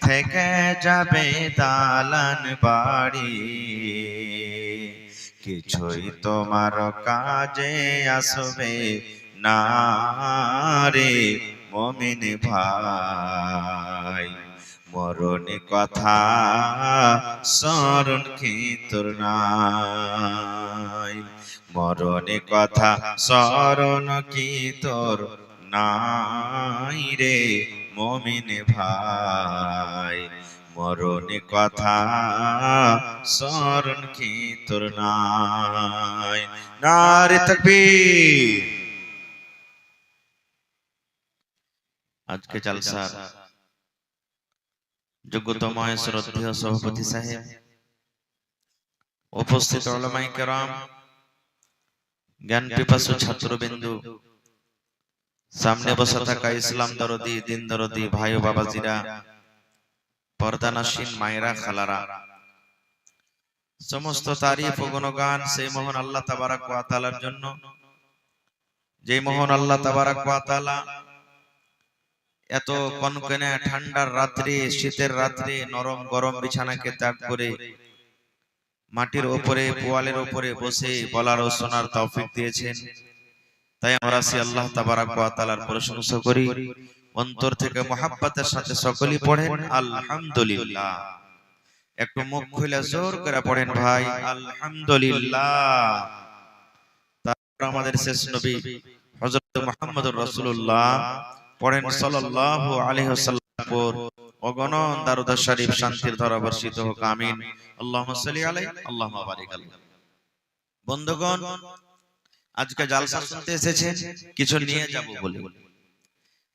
থেকে যাবে দালান বাড়ি, কিছুই তোমার কাজে আসবে না রে মুমিন ভাই। মরণ কথা স্মরণ কি তোর নাই, মরণ কথা স্মরণ কি তোর নাই রে মুমিন ভাই। মরণ কথা স্মরণ কি তোর নাই। নারে তাকবীর। আজকে জলসার যোগ্যতম শ্রদ্ধেয় সভাপতি সাহেব, উপস্থিত উলামায়ে কেরাম, জ্ঞান পিপাসু ছাত্রবিন্দু, সামনে বসে থাকা ইসলাম দরদি, দিন দরদি ভাই ও বাবাজিরা, পর্দানাসীন মায়েরা, খালারা, সমস্ত তারিফ ও গুণগান সেই মহান আল্লাহ তাবারক ওয়া তাআলার জন্য, যে মহান আল্লাহ তাবারক ওয়া তাআলা এত কনকনে ঠান্ডার রাত্রে, শীতের রাত্রে নরম গরম বিছানাকে ত্যাগ করে মাটির উপরে, পোয়ালের উপরে বসে বলার ও শোনার তৌফিক দিয়েছেন। তাই আমরা সেই আল্লাহ তাবারক ওয়া তাআলার প্রশংসা করি, অন্তর থেকে মুহাব্বতের সাথে সকলেই পড়েন আলহামদুলিল্লাহ। একটু মুখ খুলে জোর করে পড়েন ভাই আলহামদুলিল্লাহ। তারপর আমাদের শেষ নবী হযরত মুহাম্মদুর রাসূলুল্লাহ পড়েন সাল্লাল্লাহু আলাইহি ওয়াসাল্লাম পর অগণন দারুদ শরীফ শান্তির ধারা বর্ষিত হোক, আমিন। আল্লাহুম্মা সাল্লি আলাইহি আল্লাহুম্মা বারিক আলাইহি। বন্ধুগণ, আজকে জালসা শুনতে এসেছেন কিছু নিয়ে যাব বলে।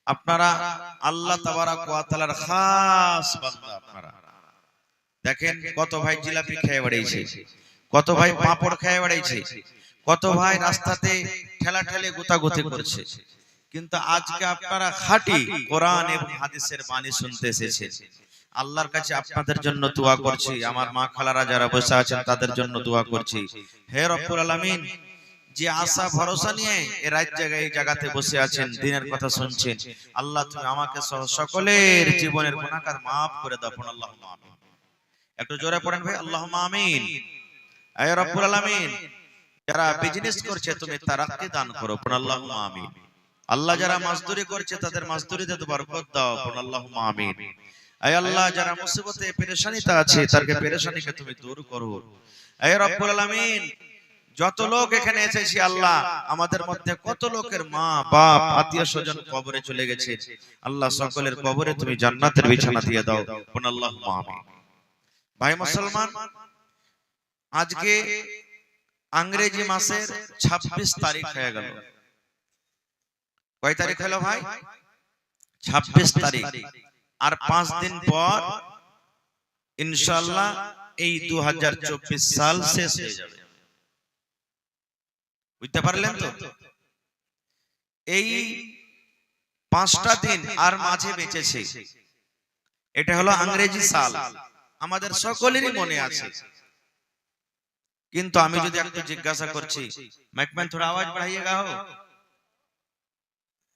আপনারা আল্লাহ তাবারক ওয়া তাআলার খাস বান্দা। আপনারা দেখেন কত ভাই জিলাপি খেয়ে বেড়াইছে, কত ভাই পাঁপড় খেয়ে বেড়াইছে, কত ভাই রাস্তাতে ঠেলা ঠেলে গুতাগুতি করছে, কিন্তু আজকে আপনারা খাঁটি কোরআন এবং হাদিসের বাণী শুনতে এসেছেন। আল্লাহর কাছে আপনাদের জন্য দোয়া করছি, আমার মা খালারা যারা বসে আছেন তাদের জন্য দোয়া করছি। হে রব্বুল আলামিন, যে আশা ভরসা নিয়ে এই রাত জায়গায় এই জায়গাতে বসে আছেন, দিনের কথা শুনছেন, আল্লাহ তুমি আমাকে সহ সকলের জীবনের গুনাহগার maaf করে দাও। আল্লাহুম্মা আমিন। একটু জোরে পড়েন ভাই আল্লাহুম্মা আমিন। হে রব্বুল আলামিন, যারা বিজনেস করছে তুমি তারাক্কি দান করো। আল্লাহুম্মা আমিন। আল্লাহ যারা মজদুরি করছে তাদের মজদুরিতে তুমি বরকত দাও। আল্লাহুম্মা আমিন। হে আল্লাহ, যারা মুসিবতে পেরেশানিতে আছে তাদের পেরেশানিকে তুমি দূর করো। হে রব্বুল আলামিন, যত লোক এখানে এসেছি আল্লাহ, আমাদের মধ্যে কত লোকের মা বাপ আত্মীয় স্বজন কবরে চলে গেছে, আল্লাহ সকলের কবরে তুমি জান্নাতের বিছানা দিয়ে দাও। আল্লাহুম্মা আমিন। ভাই মুসলমান, আজকে ইংরেজি মাসের 26 তারিখ হয়ে গেল। কয় তারিখ হলো ভাই? 26 তারিখ। আর 5 দিন পর ইনশাআল্লাহ এই 2024 সাল শেষ হয়ে যাবে। বুঝতে পারলেন তো? এই 5টা দিন আর মাঝে বেঁচেছে, এটা হলো ইংরেজি সাল, আমাদের সকলেরই মনে আছে। কিন্তু আমি যদি একটু জিজ্ঞাসা করছি, মাইকম্যান थोड़ा आवाज बढ़ाइएगा हो,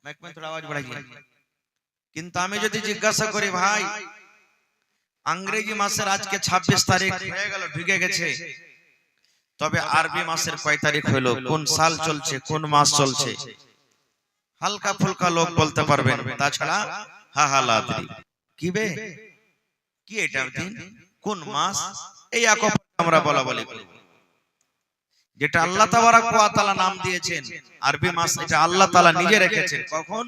মাইকম্যান थोड़ा आवाज बढ़ाइए। কিন্তু আমি যদি জিজ্ঞাসা করি ভাই, ইংরেজি মাসের আজকে 26 তারিখ হয়ে গেল, ঢুকে গেছে, তবে আরবি মাসের কয় তারিখ হলো, কোন সাল চলছে, কোন মাস চলছে, হালকা ফুলকা লোক বলতে পারবেন, তাছাড়া হাহালাদ্রি কি বে কি এটা দিন, কোন মাস, এই একপ আমরা বলা বলি করব। যেটা আল্লাহ তাবারক ওয়া তাআলা নাম দিয়েছেন আরবি মাস, এটা আল্লাহ তাআলা নিজে রেখেছেন। কখন?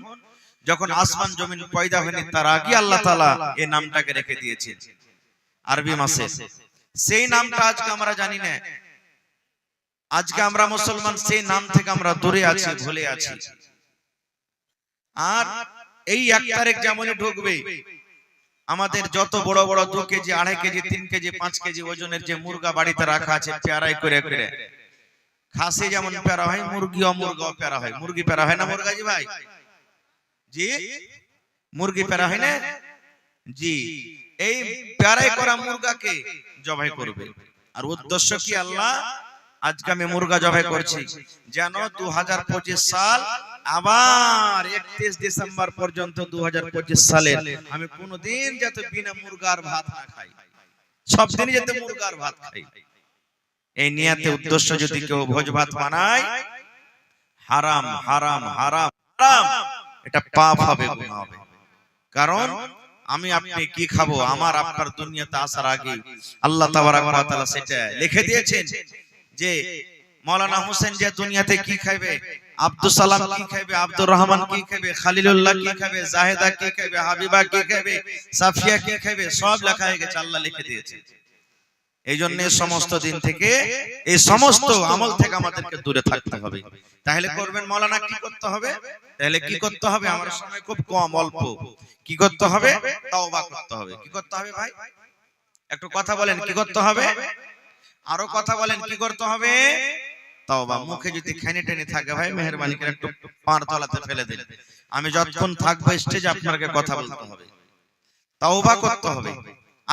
যখন আসমান জমিন পয়দা হয়নি তার আগে আল্লাহ তাআলা এই নামটাকে রেখে দিয়েছেন আরবি মাসে। সেই নামটা আজকে আমরা জানি না, আজকে আমরা মুসলমান সেই নাম থেকে আমরা দূরে আছি, ভুলে আছি। আর এই 1 তারিখ যেমনই ঢুকবে, আমাদের যত বড় বড় 2 কেজি 2.5 কেজি 3 কেজি 5 কেজি ওজনের যে মুরগা বাড়িতে রাখা আছে পেয়ারাই করে করে, খাসি যেমন পেয়ারা হয়, মুরগিও মুরগাও পেয়ারা হয়। মুরগি পেয়ারা হয় না মুরগাজি ভাই? জি, মুরগি পেয়ারা হয় না জি। এই পেয়ারাই করা মুরগাকে জবাই করবে। আর উদ্দেশ্য কি? আল্লাহ আজকে আমি মুরগা জবাই করছি যেন 2025 সাল আবার 31 ডিসেম্বর পর্যন্ত 2025 সালের আমি কোনদিন যাতে বিনা মুরগার ভাত না খাই, সব দিনই যাতে মুরগার ভাত খাই, এই নিয়তে উদ্দেশ্য যদি কেউ ভোজ ভাত বানায়, হারাম হারাম হারাম হারাম, এটা পাপ হবে, গুনাহ হবে। কারণ আমি আপনি কি খাবো, আমার আপনার দুনিয়াতে আসার আগে আল্লাহ তাবারক ওয়া তাআলা সেটা লিখে দিয়েছেন যে মাওলানা হোসেন যে দুনিয়াতে কি খাবে, আব্দুল সালাম কি খাবে, আব্দুর রহমান কি খাবে, খলিলুল্লাহ কি খাবে, জাহেদা কি খাবে, হাবিবা কি খাবে, সাফিয়া কি খাবে, সব লেখা হয়ে গেছে, আল্লাহ লিখে দিয়েছে। এই জন্য সমস্ত দিন থেকে, এই সমস্ত আমল থেকে আমাদেরকে দূরে থাকতে হবে। তাহলে করবেন মাওলানা কি করতে হবে, তাহলে কি করতে হবে, আমার সময় খুব কম, অল্প। কি করতে হবে, তওবা করতে হবে। কি করতে হবে ভাই, একটু কথা বলেন, কি করতে হবে, আরো কথা বলেন, কি করতে হবে, তওবা। মুখে যদি খানি টেনে থাকে ভাই, মেহেরবানি করে একটু পার তলাতে ফেলে দিন। আমি যতক্ষণ থাকবো স্টেজে আপনাকে কথা বলতে হবে, তওবা করতে হবে।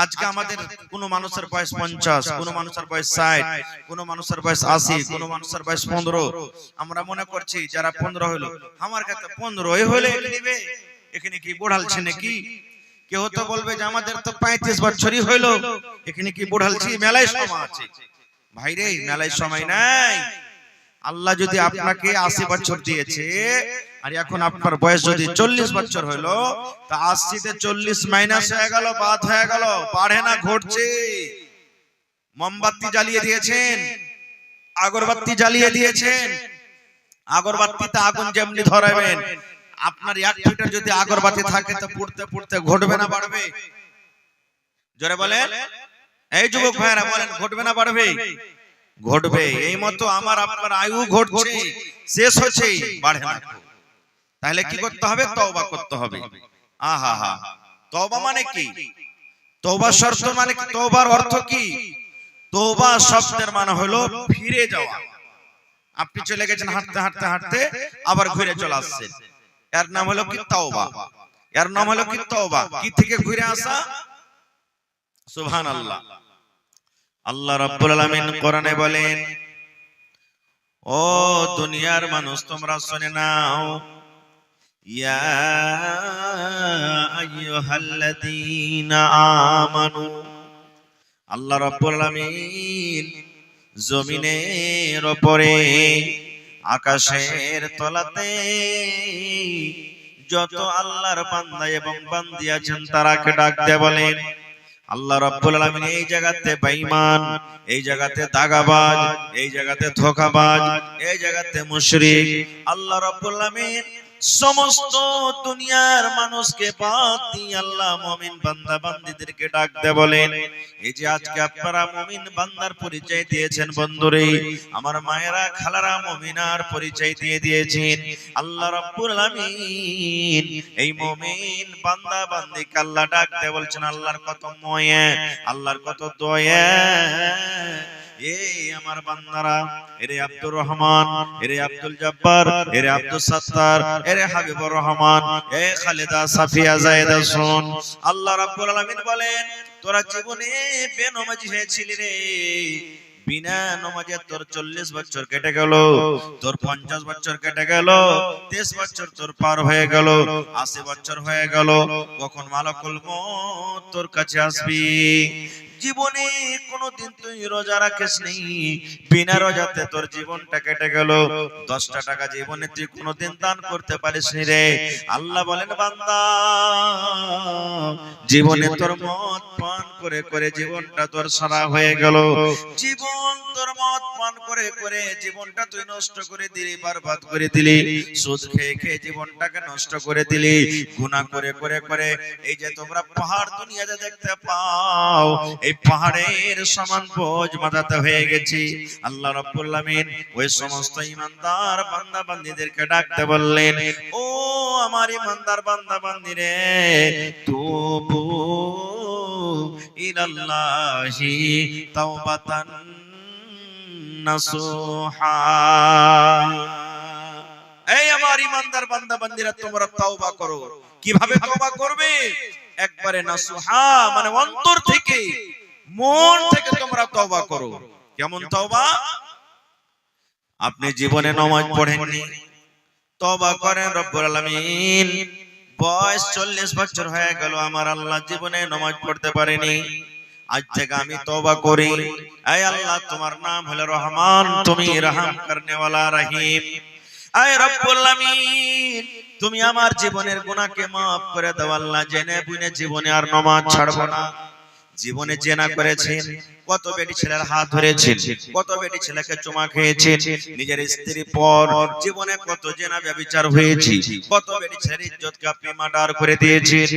আজকে আমাদের কোন মানুষের বয়স 50, কোন মানুষের বয়স 60, কোন মানুষের বয়স 80, কোন মানুষের বয়স 15। আমরা মনে করছি যারা 15 হলো, আমার কাছে 15 হলে নিবে, এখানে কি বুড়ালছে নাকি? কেউ তো বলবে যে আমাদের তো 35 বছরই হইলো, এখানে কি বুড়ালছি? মেলায় সময় আছে ভাই রে, মেলায় সময় নাই। আল্লাহ যদি আপনাকে 80 বছর দিয়েছে, আর এখন আপনার বয়স যদি 40 বছর হলো, তা 80 তে 40 মাইনাস হয়ে গেল, বাদ হয়ে গেল, বাড়ে না ঘটছে। মোমবাতি জ্বালিয়ে দিয়েছেন, আগরবাতি জ্বালিয়ে দিয়েছেন, আগরবাতিতে আগুন যেমনি ধরাবেন, আপনার 1 ফিটার যদি আগরবাতি থাকে তো পুড়তে পুড়তে ঘটবে না বাড়বে? জোরে বলেন, এই যুবক ভাইরা বলেন, ঘটবে না বাড়বে? ঘটবে। এই মতো আমার আপনার আয়ু ঘটছে, শেষ হচ্ছে, বাড়ে না। তাহলে কি করতে হবে, তওবা করতে হবে। আহা হা, তওবা মানে কি, তওবা শর্ত মানে কি, তওবার অর্থ কি? তওবা শব্দের মানে হলো ফিরে যাওয়া। আপনি চলে গেছেন হাঁটতে হাঁটতে হাঁটতে, আবার ঘুরে চলে আসছেন, এর নাম হলো কি তওবা, এর নাম হলো কি তওবা। কি থেকে ঘুরে আসা? সুবহানাল্লাহ। আল্লাহ রাব্বুল আলামিন কোরআনে বলেন, ও দুনিয়ার মানুষ তোমরা শুনে নাও, ইয়া আইয়ুহাল্লাযীনা আমানু, আল্লাহ রাব্বুল আলামিন জমিনের উপরে, আকাশের তলাতে যত আল্লাহর বান্দা এবং বান্দি আছেন তারাকে ডাক দিয়ে বলেন, আল্লাহ রাব্বুল আলামিন এই জায়গাতে বেঈমান, এই জায়গাতে দাগাবাজ, এই জায়গাতে ধোঁকাবাজ, এই জায়গাতে মুশরিক, আল্লাহ রাব্বুল আলামিন সমস্ত দুনিয়ার মানুষকে বাদ দিয়ে আল্লাহ মুমিন বান্দা বান্দীদেরকে ডাক দিয়ে বলেন, এই যে আজকে আপনারা মুমিন বান্দার পরিচয় দিয়েছেন বন্ধুরে, আমার মায়েরা খালারা মুমিনার পরিচয় দিয়ে দিয়েছেন, আল্লাহ রাব্বুল আলামিন এই মুমিন বান্দা বান্দীকে আল্লাহ ডাক দিয়ে বলছেন, আল্লাহর কত ময়া, আল্লাহর কত দয়া, এই আমার বান্দারা, এরে আব্দুর রহমান, এরে আব্দুল জব্বার, এরে আব্দুল সত্তার, এরে হাবিবুর রহমান, এ খালেদা সাফিয়া জায়েদা শুন, আল্লাহ রাব্বুল আলামিন বলেন, তোরা জীবনে বেনমাজি হয়েছিলি রে, বিনা নামাজে তোর 40 বছর কেটে গেল, তোর 50 বছর কেটে গেল, 30 বছর তোর পার হয়ে গেল, 80 বছর হয়ে গেল, কখন মালাকুল মউত তোর কাছে আসবি? জীবনে কোনদিন তুই রোজা রাখিস নি, বিনা রোজাতে তোর জীবনটা কেটে গেল, 10টা টাকা জীবনে তুই কোনদিন দান করতে পারিস নি রে। আল্লাহ বলেন, বান্দা জীবনে তোর মদ পান করে করে জীবনটা তোর সারা হয়ে গেল, জীবন তোর মদ পান করে করে জীবনটা তুই নষ্ট করে দিলি, বরবাদ করে দিলি, সুদ খেয়ে খেয়ে জীবনটাকে নষ্ট করে দিলি, গুনাহ করে করে করে এই যে তোমরা পাহাড় দুনিয়াতে দেখতে পাও, এই পাহাড়ের সমান বোঝ মাথাতে হয়ে গেছে। আল্লাহ রাব্বুল আলামিন ওই সমস্ত ঈমানদার বান্দা বান্দীদেরকে ডাকতে বললেন, ও আমার ঈমানদার বান্দা বান্দীরে, তুবু ইলাল্লাহি তাওবাতান নাসুহা, এই আমার ঈমানদার বান্দা বান্দীরা তোমরা তওবা করো। কিভাবে তওবা করবে? একবারে নাসুহা মানে অন্তর থেকে, মন থেকে তোমরা তওবা করো। কেমন তওবা? আপনি জীবনে নামাজ পড়েননি, তওবা করেন রব্বুল আলামিন। বয়স 40 বছর হয়ে গেল, আমার আল্লাহ জীবনে নামাজ পড়তে পারেনি। আজ থেকে আমি তওবা করি। আয় আল্লাহ, তোমার নাম হলো রহমান, তুমি রহম করনে ওয়ালা রহিম। আয় রব্বুল আলামিন, তুমি আমার জীবনের গুনাহকে maaf করে দাও আল্লাহ। জেনে বুঝে জীবনে আর নামাজ ছাড়বো না। জীবনে জেনা করেছেন, কত বেটি ছেলের হাত ধরেছেন, কত বেটি ছেলেকে চুমা খেয়েছেন, নিজের স্ত্রী পর জীবনে কত জেনা ব্যভিচার হয়েছে, কত বেটি ছেলের ইজ্জতকে আপনি মার্ডার করে দিয়েছেন।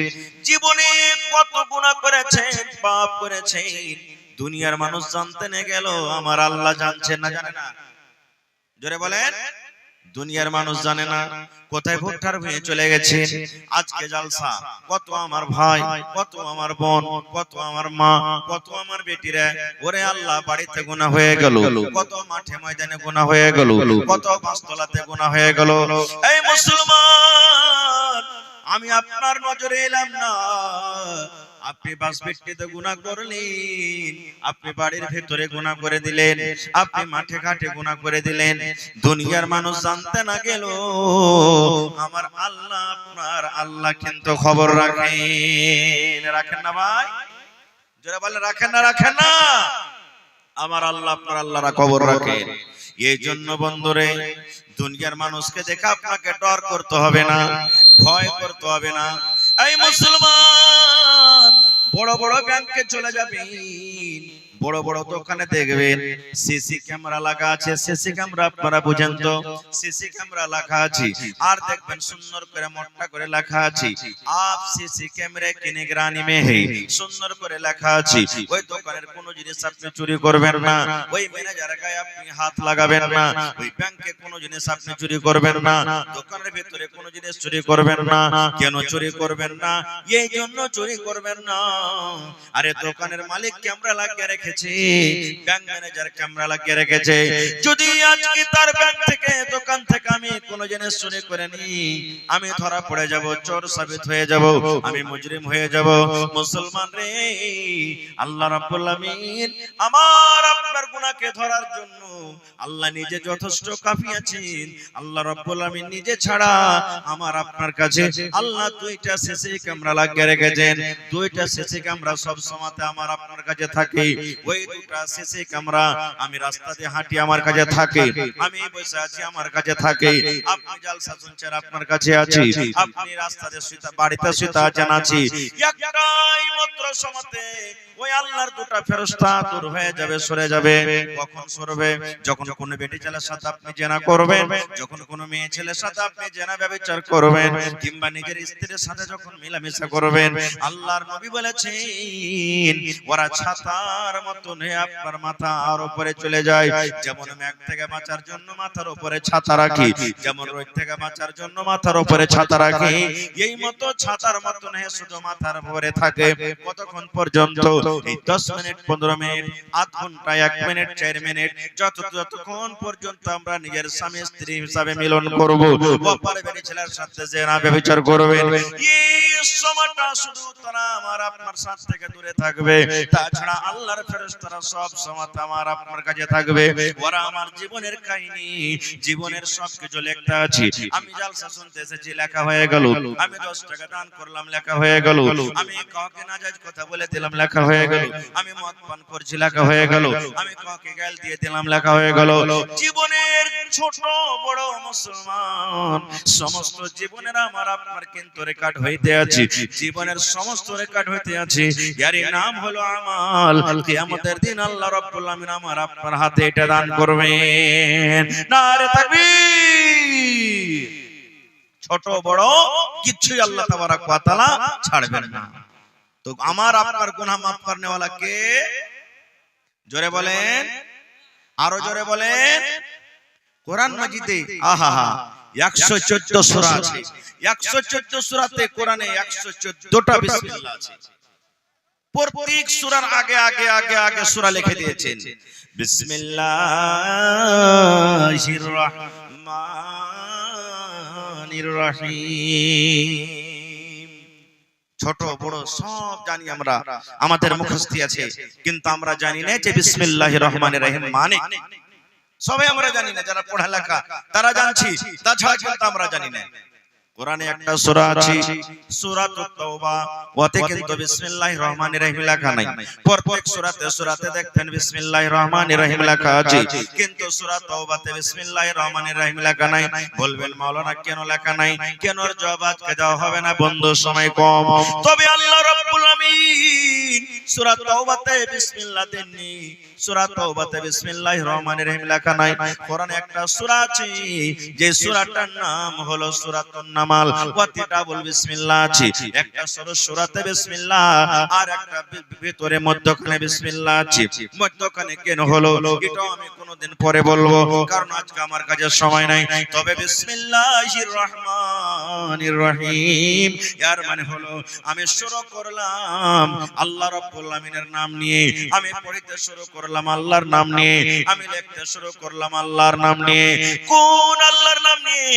জীবনে কত গুনাহ করেছেন, পাপ করেছেন। দুনিয়ার মানুষ জানতে না গেল, আমার আল্লাহ জানছেন না জানে না? জোরে বলেন। দুনিয়ার মানুষ জানে না, কোথায় ভুট্টার হয়ে চলে গেছে। আজকে জালসা, কত আমার ভাই, কত আমার বোন, কত আমার মা, কত আমার বেটিরা, ওরে আল্লাহ বাড়িতে গুনাহ হয়ে গেল, কত মাঠে ময়দানে গুনাহ হয়ে গেল, কত পাঁচতলাতে গুনাহ হয়ে গেল। এই মুসলমান, আমি আপনার নজরে এলাম না, আপনি বাস ভিত্তিতে গুনাহ করলেন, আপনি বাড়ির ভেতরে গুনাহ করে দিলেন, আপনি মাঠে ঘাটে গুনাহ করে দিলেন। দুনিয়ার মানুষ জানতে না গেল, আমার আল্লাহ আপনার আল্লাহ কিন্তু খবর রাখেন। রাখেন না ভাই? যারা বলে রাখেন না, রাখেন না? আমার আল্লাহ আপনার আল্লাহরা খবর রাখেন। এই জন্য বন্ধুরে, দুনিয়ার মানুষকে দেখে আপনাকে ডর করতে হবে না, ভয় করতে হবে না। এই মুসলমান, বড় বড় ব্যাংকে চলে যাবেন, বড় বড় দোকানে দেখবেন সিসি ক্যামেরা লাগা আছে। সিসি ক্যামেরা আপনারা বুঝেন তো? সিসি ক্যামেরা লাগা আছে, আর দেখবেন সুন্দর করে মোটা করে লেখা আছে, আপ সিসি ক্যামেরা কি নিগরানি মে হে। সুন্দর করে লেখা আছে। ওই দোকানের কোন জিনিস আপনি চুরি করবেন না, ওই ম্যানেজারের গায়ে আপনি হাত লাগাবেন না, ওই ব্যাংকে কোন জিনিস আপনি চুরি করবেন না, দোকানের ভিতরে কোন জিনিস চুরি করবেন না। কেন চুরি করবেন না? এই জন্য চুরি করবেন না, আরে দোকানের মালিক ক্যামেরা লাগিয়ে রেখে, ব্যাংক ম্যানেজার ক্যামেরা লাগিয়ে রেখেছে। যদি আজকে তার ব্যাংক থেকে, দোকান থেকে আমি কোন জিনিস চুরি করে নি, আমি ধরা পড়ে যাব, চোর সাবিত হয়ে যাব, আমি মুজরিম হয়ে যাব। মুসলমান রে, আল্লাহ রাব্বুল আলামিন আমার আপনার গুনাহকে ধরার জন্য আল্লাহ নিজে যথেষ্ট কাফি আছেন। আল্লাহ রাব্বুল আলামিন নিজে ছাড়া আমার আপনার কাছে আল্লাহ দুইটা সিসি ক্যামেরা লাগিয়ে রেখেছেন। দুইটা সিসি ক্যামেরা সব সময়তে আমার আপনার কাছে থাকে। ওই দুটা সিসি ক্যামেরা আমি রাস্তা দিয়ে হাঁটি, আমার কাছে থাকে, আমি বসে আছি, আমার কাছে থাকে, আপনি জালসা শুনছেন, আপনার কাছে আছে, আপনি রাস্তাতে শুতে, বাড়িতে শুতে আছেন, আছি। একটাই মাত্র সময়তে ওই আল্লাহর দুটা ফেরেশতা দূর হয়ে যাবে, সরে যাবে। কখন সরবে? যখন কোন বেটি ছেলের সাথে আপনি জেনা করবেন, যখন কোন মেয়ে ছেলের সাথে আপনি জেনা ব্যভিচার করবেন, কিংবা নিজের স্ত্রীর সাথে যখন মেলামেশা করবেন। আল্লাহর নবী বলেছেন, ওরা ছাতার মতন হয়ে আপনার মাথার উপরে চলে যায়। যেমন মেঘ থেকে বাঁচার জন্য মাথার উপরে ছাতা রাখি, যেমন রোদ থেকে বাঁচার জন্য মাথার উপরে ছাতা রাখি, এই মতো ছাতার মতন হয়ে শুধু মাথার উপরে থাকে। কতক্ষণ পর্যন্ত? এই 10 মিনিট, 15 মিনিট, আধ ঘন্টা, 1 মিনিট, 4 মিনিট, যতক্ষণ পর্যন্ত আমরা নিজের স্বামী স্ত্রী হিসাবে মিলন করব, অপর বেটি ছেলের সাথে জেনা ব্যভিচার করবেন, এই সময়টা শুধু তারা আমার আপনার সাথ থেকে দূরে থাকবে। তাছাড়া আল্লাহর ফেরেশতারা সব সময় আমার আপনার কাছে থাকবে। ওরা আমার জীবনের কাহিনী, জীবনের সবকিছু লিখতে আছে। আমি জালসা শুনতে এসেছি, লেখা হয়ে গেল। আমি 10 টাকা দান করলাম, লেখা হয়ে গেল। আমি কাউকে নাজায়েজ কথা বলে দিলাম, লেখা হয়ে গেল। আমি মদ পান করছি, লেখা হয়ে গেল। আমি কাউকে গাল দিয়ে দিলাম, লেখা হয়ে গেল। জীবনের ছোট বড় মুসলমান, সমস্ত জীবনের আমার আপনার কিন্তু রেকর্ড হইতে আছে। জীবনের সমস্ত রেকর্ড হইতে আছে। এর নাম হলো আমাল। কিয়ামতের দিন আল্লাহ রাব্বুল আলামিন আমার আপনার হাতে এটা দান করবেন। নারে তাকবীর। ছোট বড় কিছুই আল্লাহ তাবারাক ওয়া তাআলা ছাড়বেন না। তো আমার আপনার গুনাহ maaf করনে ওয়ালা কে? জোরে বলেন, আরো জোরে বলেন। কোরআন মাজিদে আহা 114 সূরা আছে। 114 সূরাতে, কোরআনে 114টা বিসমিল্লাহ আছে। প্রত্যেক সূরার আগে আগে আগে আগে সূরা লিখে দিয়েছেন, বিসমিল্লাহির রহমানির রহিম। ছোট বড় সব জানি আমরা, আমাদের মুখস্থি আছে, কিন্তু আমরা জানি না যে বিসমিল্লাহির রহমানির রহিম মানে সবাই আমরা জানি না, যারা পড়ালেখা তারা জানছি, তাছাড়া কিন্তু আমরা জানি না। কোরআনে একটা সূরা আছে সূরাতুত তাওবা, ওতে কিন্তু বিসমিল্লাহির রহমানির রহিম লেখা নাই। প্রত্যেক সূরাতে দেখবেন বিসমিল্লাহির রহমানির রহিম লেখা আছে, কিন্তু সূরা তাওবাতে বিসমিল্লাহির রহমানির রহিম লেখা নাই। বলবেন মাওলানা কেন লেখা নাই? কেন এর জবাব আজকে দেওয়া হবে না, বন্ধু সময় কম। তবে আল্লাহ রাব্বুল আমিন সূরা তাওবাতে বিসমিল্লাহ দেননি, সূরা তাওবাতে বিসমিল্লাহির রহমানির রহিম লেখা নাই। কোরআনে একটা সূরা আছে, যে সূরাটার নাম হলো সূরাতুন নামাল, ওতে ডাবল বিসমিল্লাহ আছে। একটা সূরাতে বিসমিল্লাহ আর একটা ভিতরে মধ্যখানে বিসমিল্লাহ আছে। মধ্যখানে কেন হলো এটা আমি কোনদিন পরে বলবো, কারণ আজকে আমার কাছে সময় নাই। তবে বিসমিল্লাহির রহমানির রহিম এর মানে হলো আমি শুরু করলাম আল্লাহ রাব্বুল আমিনের নাম নিয়ে, আমি পড়তে শুরু করলাম আল্লাহর নাম নিয়ে, আমি লিখতে শুরু করলাম আল্লাহর নাম নিয়ে। কোন আল্লাহর নাম নিয়ে?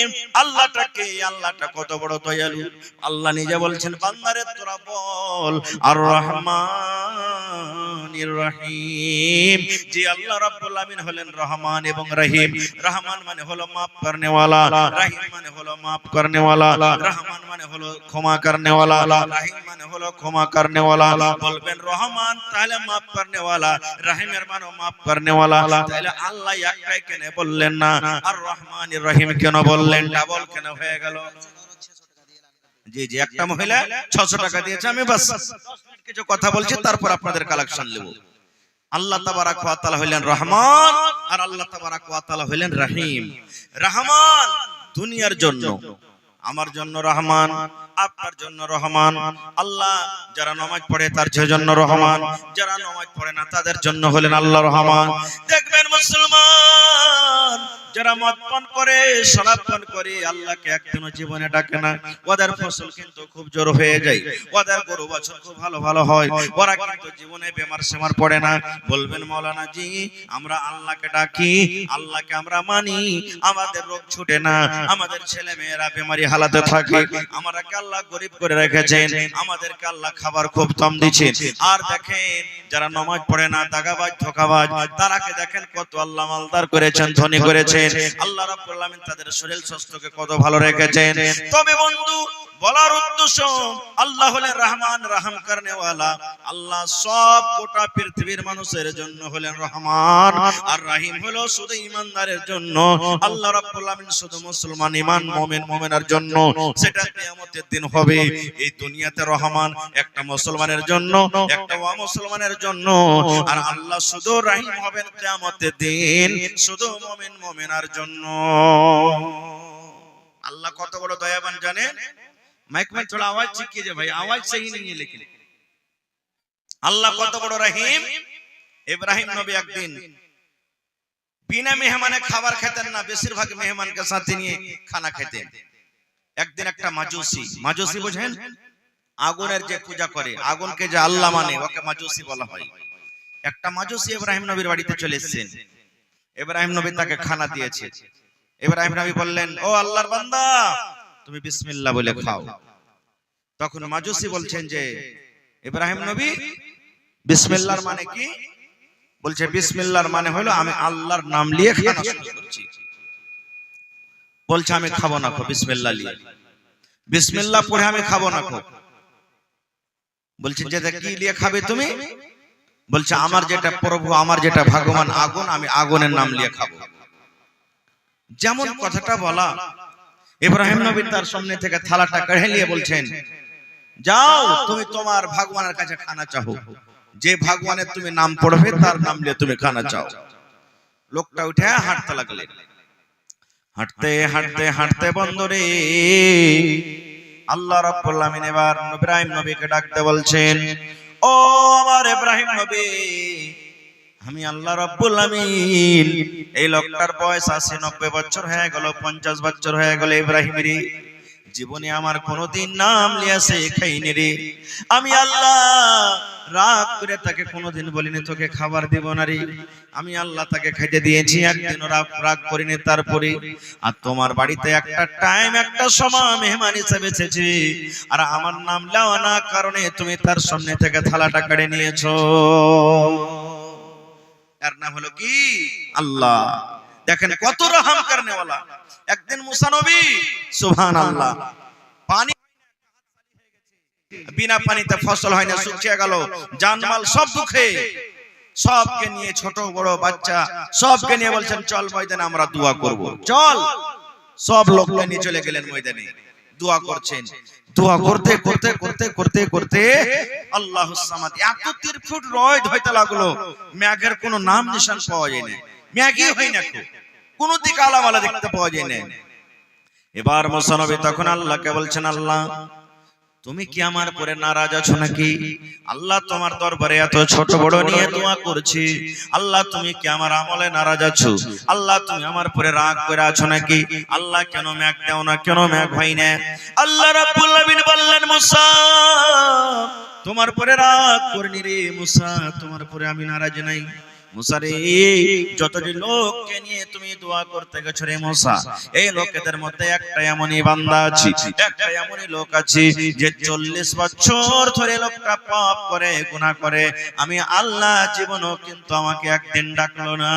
আল্লাহটাকে, আল্লাহটা কত বড় দয়ালু। আল্লাহ নিজে বলছেন বান্দারে তোরা বল আর রহমানির রহিম। যে আল্লাহ রাব্বুল আমিন হলেন রহমান এবং রহিম। রহমান মানে হলো maaf করনে वाला, রহিম মানে হলো maaf করনে वाला। রহমান মানে হলো ক্ষমা করনে वाला, রহিম মানে হলো ক্ষমা করনে वाला। বলবেন রহমান তাহলে maaf করনে वाला, রহিমের মানে maaf করনে वाला। তাহলে আল্লাহ একটাই কেন বললেন না আর রহমানির রহিম কেন বললেন? ডাবল কেন হয়ে গেল? জি জি, একটা মহিলা 600 টাকা দিয়েছে। আমি বাস 10 মিনিট কিছু কথা বলছি, তারপর আপনাদের কালেকশন নেব। আল্লাহ তাবারাক ওয়া তাআলা হলেন রহমান আর আল্লাহ তাবারাক ওয়া তাআলা হলেন রহিম। রহমান দুনিয়ার জন্য, আমার জন্য রহমান, আপনার জন্য রহমান। আল্লাহ যারা নামাজ পড়ে তার জন্য রহমান, যারা নামাজ পড়ে না তাদের জন্য হলেন আল্লাহ রহমান। দেখবেন মুসলমান যারা মদ পান করে, শরাব পান করে, আল্লাহকে একদিনও জীবনে ডাকে না। ওদের ফসল কিন্তু খুব জোর হয়ে যায়, ওদের গরু বাছুর খুব ভালো ভালো হয়, ওরা কিন্তু জীবনে বেমার সেমার পড়ে না। বলবেন মাওলানা জি আমরা আল্লাহকে ডাকি, আল্লাহকে আমরা মানি, আমাদের রোগ ছুটে না, আমাদের ছেলে মেয়েরা বেমারি হালাতে থাকে, আমাদেরকে আল্লাহ গরিব করে রেখেছেন, আমাদেরকে আল্লাহ খাবার খুব কম দিচ্ছেন। আর দেখেন যারা নামাজ পড়ে না, দাগাবাজ ধোঁকাবাজ, তারাকে দেখেন কত আল্লাহ মালদার করেছেন, ধনী করেছেন। আল্লাহ রাব্বুল আমিন তাদের শরীর স্বাস্থ্যকে কত ভালো রেখেছেন। তবে বন্ধু বলার উদ্দেশ্য আল্লাহ হলেন রহমান, রহম করনে वाला। আল্লাহ সব গোটা পৃথিবীর মানুষের জন্য হলেন রহমান, আর রহিম হলো শুধু ঈমানদারের জন্য। আল্লাহ রাব্বুল আমিন শুধু মুসলমান ঈমান মুমিন মুমিনার জন্য, সেটা কিয়ামতের দিন হবে। এই দুনিয়াতে রহমান একটা মুসলমানের জন্য, একটা অমুসলমানের জন্য, আর আল্লাহ শুধু রহিম হবেন কিয়ামতের দিন শুধু মুমিন মুমিনার জন্য। আল্লাহ কত বড় দয়াবান জানেন? माइक में थोड़ा आवाज चेक कीजिए भाई, आवाज सही नहीं है लेकिन। अल्लाह কত বড় রহিম। ইব্রাহিম নবী একদিন বিনা মেহমানে খাবার খেতেন না, বেশিরভাগ মেহমানকে সাথে নিয়ে খানা খেতেন। একদিন একটা মাজুসি, মাজুসি বুঝেন আগুনের যে পূজা করে, আগুনকে যে আল্লাহ মানে ওকে মাজুসি বলা হয়। একটা মাজুসি ইব্রাহিম নবীর বাড়িতে চলে এসেছেন। ইব্রাহিম নবী তাকে খানা দিয়েছে। ইব্রাহিম নবী বললেন ও আল্লাহর বান্দা তুমি বিসমিল্লাহ বলে খাও। তখন মাজুসি বলছেন যে ইব্রাহিম নবী বিসমিল্লাহর মানে কি? বলছে বিসমিল্লাহর মানে হলো আমি আল্লাহর নাম নিয়ে খানা শুরু করছি। বলছে আমি খাবো না খো, বিসমিল্লাহ নিয়ে, বিসমিল্লাহ পড়ে আমি খাবো না খো। বলছেন যে কি নিয়ে খাবে তুমি? বলছে আমার যেটা প্রভু, আমার যেটা ভগবান আগুন, আমি আগুনের নাম নিয়ে খাবো। যেমন কথাটা বলা, ইব্রাহিম নবী তার সামনে থেকে থালাটা কেড়ে নিয়ে বলছেন যাও তুমি তোমার ভগবানের কাছে খানা চাও, যে ভগবানের তুমি নাম পড়বে তার নাম নিয়ে তুমি খানা চাও। লোকটা উঠে হাঁটতে লাগলেন। হাঁটতে হাঁটতে হাঁটতে বন্ধুরে আল্লাহ রাব্বুল আমিন এবার ইব্রাহিম নবীকে ডাকতে বলছেন ও আমার ইব্রাহিম নবী, আমি আল্লাহ রাব্বুল আমিন এই লোকটার বয়স 80-90 বছর হয়ে গেল, 50 বছর হয়ে গেল। ইব্রাহিম রে জীবনে আমার কোনোদিন নাম লিয়াছে খাইনি রে। আমি আল্লাহ রাগ করে তাকে কোনোদিন বলিনি তোকে খাবার দেব না রে। আমি আল্লাহ তাকে খাইতে দিয়েছি, একদিনও রাগ করিনি। তারপরে আর তোমার বাড়িতে একটা টাইম, একটা সময় মেহমান হিসেবে এসেছি, আর আমার নাম লাও না কারণে তুমি তার সামনে থেকে থালাটা কেড়ে নিয়েছো। এর নাম হলো কি? আল্লাহ। দেখেন কত রহম করনে वाला। একদিন মুসা নবী সুবহানাল্লাহ পানি বিনা পানিতে ফসল হয় না, শুকিয়ে গেল, জানমাল সব দুঃখে, সবকে নিয়ে ছোট বড় বাচ্চা সবকে নিয়ে বলছেন চল ময়দানে আমরা দোয়া করব, চল। সব লোককে নিয়ে চলে গেলেন ময়দানে, দোয়া করছেন। দোয়া করতে করতে করতে করতে করতে আল্লাহুস সামাদ 71 ফুট রোদ হইতে লাগলো, মেঘের কোনো নাম নিশান পাওয়া যায় না, মেঘই হয় না, কোনো দিকে আলামালা দেখতে পাওয়া যায় না। এবার মুসা নবী তখন আল্লাহকে বলছেন, আল্লাহ তুমি কি আমার পরে নারাজ আছো নাকি? আল্লাহ তোমার দরবারে এত ছোট বড় নিয়ে দোয়া করছি, আল্লাহ তুমি কি আমার আমলে নারাজ আছো? আল্লাহ তুমি আমার পরে রাগ করে আছো নাকি? আল্লাহ কেন মেঘ দাও না, কেন মেঘ হয় না? আল্লাহ রাব্বুল আলামিন বললেন, মুসা তোমার পরে রাগ করিনি রে মুসা, তোমার পরে আমি নারাজ নাই। মুসা রে, যতটি লোককে নিয়ে তুমি দোয়া করতে গেছো রে মুসা, এই লোকেদের মধ্যে একটা এমনই বান্দা আছে, একটা এমনই লোক আছে যে 40 বছর ধরে লোকটা পাপ করে, গুনাহ করে, আমি আল্লাহ জীবনও কিন্তু আমাকে একদিন ডাকলো না।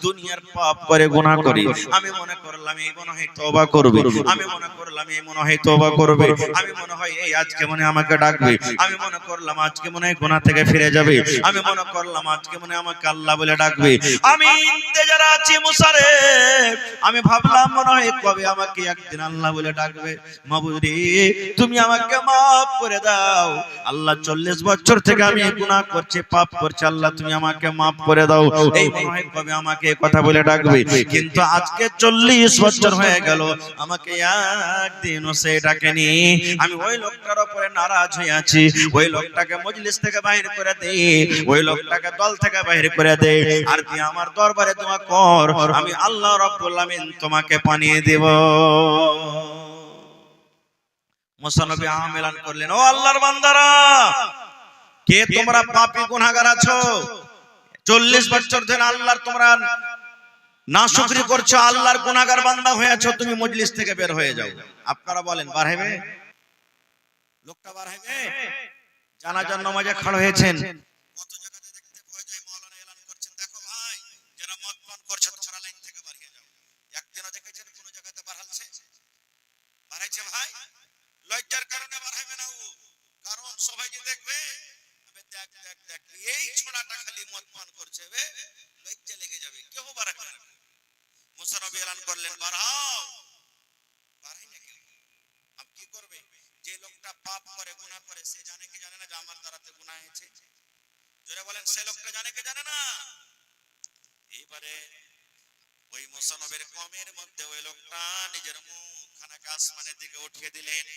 দুনিয়ার পাপ করে গুনাহ করি, আমি মনে করলাম এই মনে হয় তওবা করবে, আমি মনে করলাম এই মনে হয় তওবা করবে, আমি মনে হয় এই আজকে মনে আমাকে ডাকবে, আমি মনে করলাম আজকে মনে হয় গুনাহ থেকে ফিরে যাবে, আমি মনে করলাম আজকে মনে আমাকে আল্লাহ বলে ডাকবে। আমি ইন্তেজারে আছি মুসা রে, আমি ভাবলাম মনে হয় কবে আমাকে একদিন আল্লাহ বলে ডাকবে। মাবুদ রে, তুমি আমাকে maaf করে দাও, আল্লাহ 40 বছর থেকে আমি গুনাহ করছি, পাপ করছি, আল্লাহ তুমি আমাকে maaf করে দাও, এই মনে হয় কবে আমাকে কথা বলে ডাকবে। কিন্তু আজকে 40 বছর হয়ে গেল, আমাকে একদিনও সে ডাকেনি। আমি ওই লোকটার উপরে নারাজ হয়ে আছি, ওই লোকটাকে মজলিস থেকে বাইরে করে দে, ওই লোকটাকে দল থেকে বাইরে করে দে, আর তুই আমার দরবারে দোয়া কর, আমি আল্লাহ রাব্বুল আমিন তোমাকে পানিয়ে দেব। মুসা নবী আমেলান করলেন, ও আল্লাহর বান্দারা, কে তোমরা পাপী গুনাহগার আছো? 40 বছর ধরে আল্লাহর তোমরা নাশুকরি করছো, আল্লাহর গুনাহগার বান্দা হয়েছো, তুমি মজলিস থেকে বের হয়ে যাও। আপনারা বলেন বার হইবে? লোকটা বার হইবে? জানাজার নামাজে খাড়া হয়েছেন, কত জায়গাতে দেখতে পাওয়া যায় মাওলানা এলান করছেন, দেখো ভাই যারা মদ পান করছে তোমরা লাইন থেকে বার হয়ে যাও। একদিনও দেখেছেন কোন জায়গাতে বার হচ্ছে? বার হইছে ভাই? লজ্জার কারণে বার হইবে না, ও কারণ সবাই যে দেখবে, তবে দেখ দেখ দেখ এই ছোড়াটা খালি মদ পান করছে, বে লজ্জা লেগে যাবে, কেউ বার হবে না। মুসা নবী এলান করলেন, বার হও। বার হয় না কেউ। আপ কি করবে? যে লোকটা পাপ করে গুনাহ করে, সে জানে কি জানে না যে আমার দ্বারাতে গুনাহ হয়েছে? জোরে বলেন, সে লোকটা জানে কি জানে না? এইবারে ওই মুসা নবীর কওমের মধ্যে ওই লোকটা নিজের মুখখানাকে আসমানের দিকে উঠিয়ে দিলেন,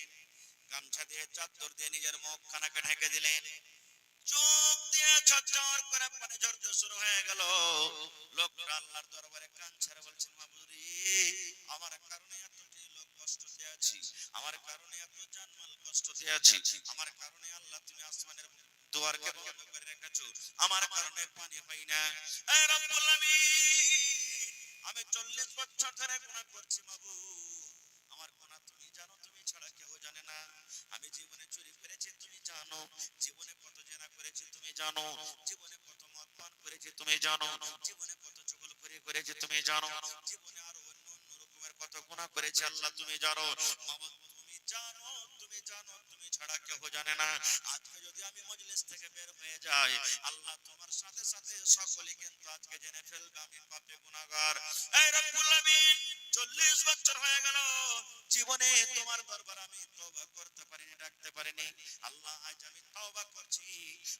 গামছা দিয়ে চাদর দিয়ে নিজের মুখখানাকে ঢেকে দিলেন, চোখ দিয়ে ঝরঝর করে পানি ঝরতে শুরু হয়ে গেল। লোকটা আল্লাহর দরবারে কান ছেড়ে বলছেন, মাবুদ রে, আমার কারণে এতটি লোক কষ্টতে আছি, আমার কারণে এত জানমাল কষ্টতে আছি, আমার কারণে আল্লাহ তুমি আসমানের দুয়ারকে বন্ধ করে রেখেছো, আমার কারণে পানি হয় না। এ রব্বুল আমিন, আমি 40 বছর ধরে গুনাহ করছি মাবুদ, আমার গুনাহ তুমি জানো, তুমি ছাড়া কেউ জানে না। আমি জীবনে চুরি করেছি তুমি জানো, জীবনে কত জেনা করেছি তুমি জানো, জীবনে কত মদ পান করেছি তুমি জানো, জীবনে কত চুগলখড়ি করেছি তুমি জানো, জীবনে আরো অন্য অন্য রকমের কত গুনাহ করেছি আল্লাহ তুমি জানো। মাবুদ তুমি জানো, তুমি জানো, তুমি ছাড়া কেউ জানে না। আজকে যদি আমি মজলিস থেকে বের হয়ে যাই, আল্লাহ তোমার সাথে সাথে সকলে কিন্তু আজকে জেনে ফেলবে আমি পাপী গুনাহগার। এই রব্বুল আমিন, 40 বছর হয়ে গেল, জীবনে তোমার দরবার আমি তওবা করতে পারিনি, ডাকতে পারিনি। আল্লাহ আজ আমি তওবা করছি,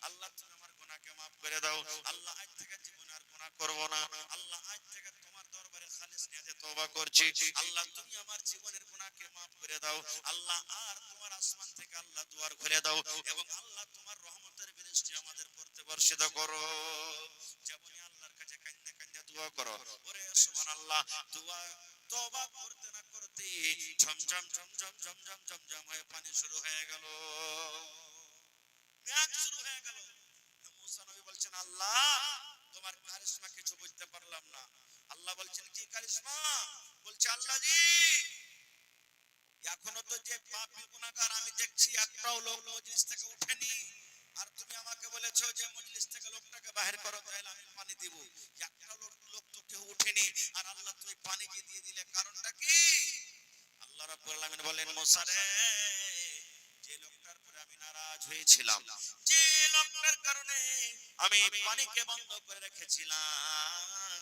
আল্লাহ তুমি আমার গুনাহকে maaf করে দাও। আল্লাহ আজ থেকে জীবনে আর গুনাহ করব না, আল্লাহ আজ থেকে তোমার দরবারে খালিস নিয়তে তওবা করছি। আল্লাহ তুমি আমার জীবনের গুনাহকে maaf করে দাও। আল্লাহ আর তোমার আসমান থেকে আল্লাহ দুয়ার খুলে দাও, এবং আল্লাহ তোমার রহমতের বৃষ্টি আমাদের উপরে বর্ষিত করো। যেমনই আল্লাহর কাছে কান্না কান্না দোয়া করো, ওরে সুবহানাল্লাহ, দোয়া তওবা করতে না করতে ঝমঝম ঝমঝম ঝমঝম ঝমঝম হয়ে পানি শুরু হয়ে গেল, মেঘ শুরু হয়ে গেল। মুসা নবী বলছেন, আল্লাহ তোমার কারিশমা কিছু বুঝতে পারলাম না। আল্লাহ বলছেন, কি কারিশমা? বলছে, আল্লাহ জি, এখনো তো যে পাপী গুনাহগার আমি দেখছি একটাও লোক মজলিস থেকে উঠেনি, আর তুমি আমাকে বলেছো যে মজলিস থেকে লোকটাকে বাহির করো, তাহলে আমি পানি দিব। একটা লোক তো কেউ উঠেনি, মুসারে, যে লোকটার উপরে আমি নারাজ হয়েছিলাম, যে লোকটার কারণে আমি পানিকে বন্ধ করে রেখেছিলাম,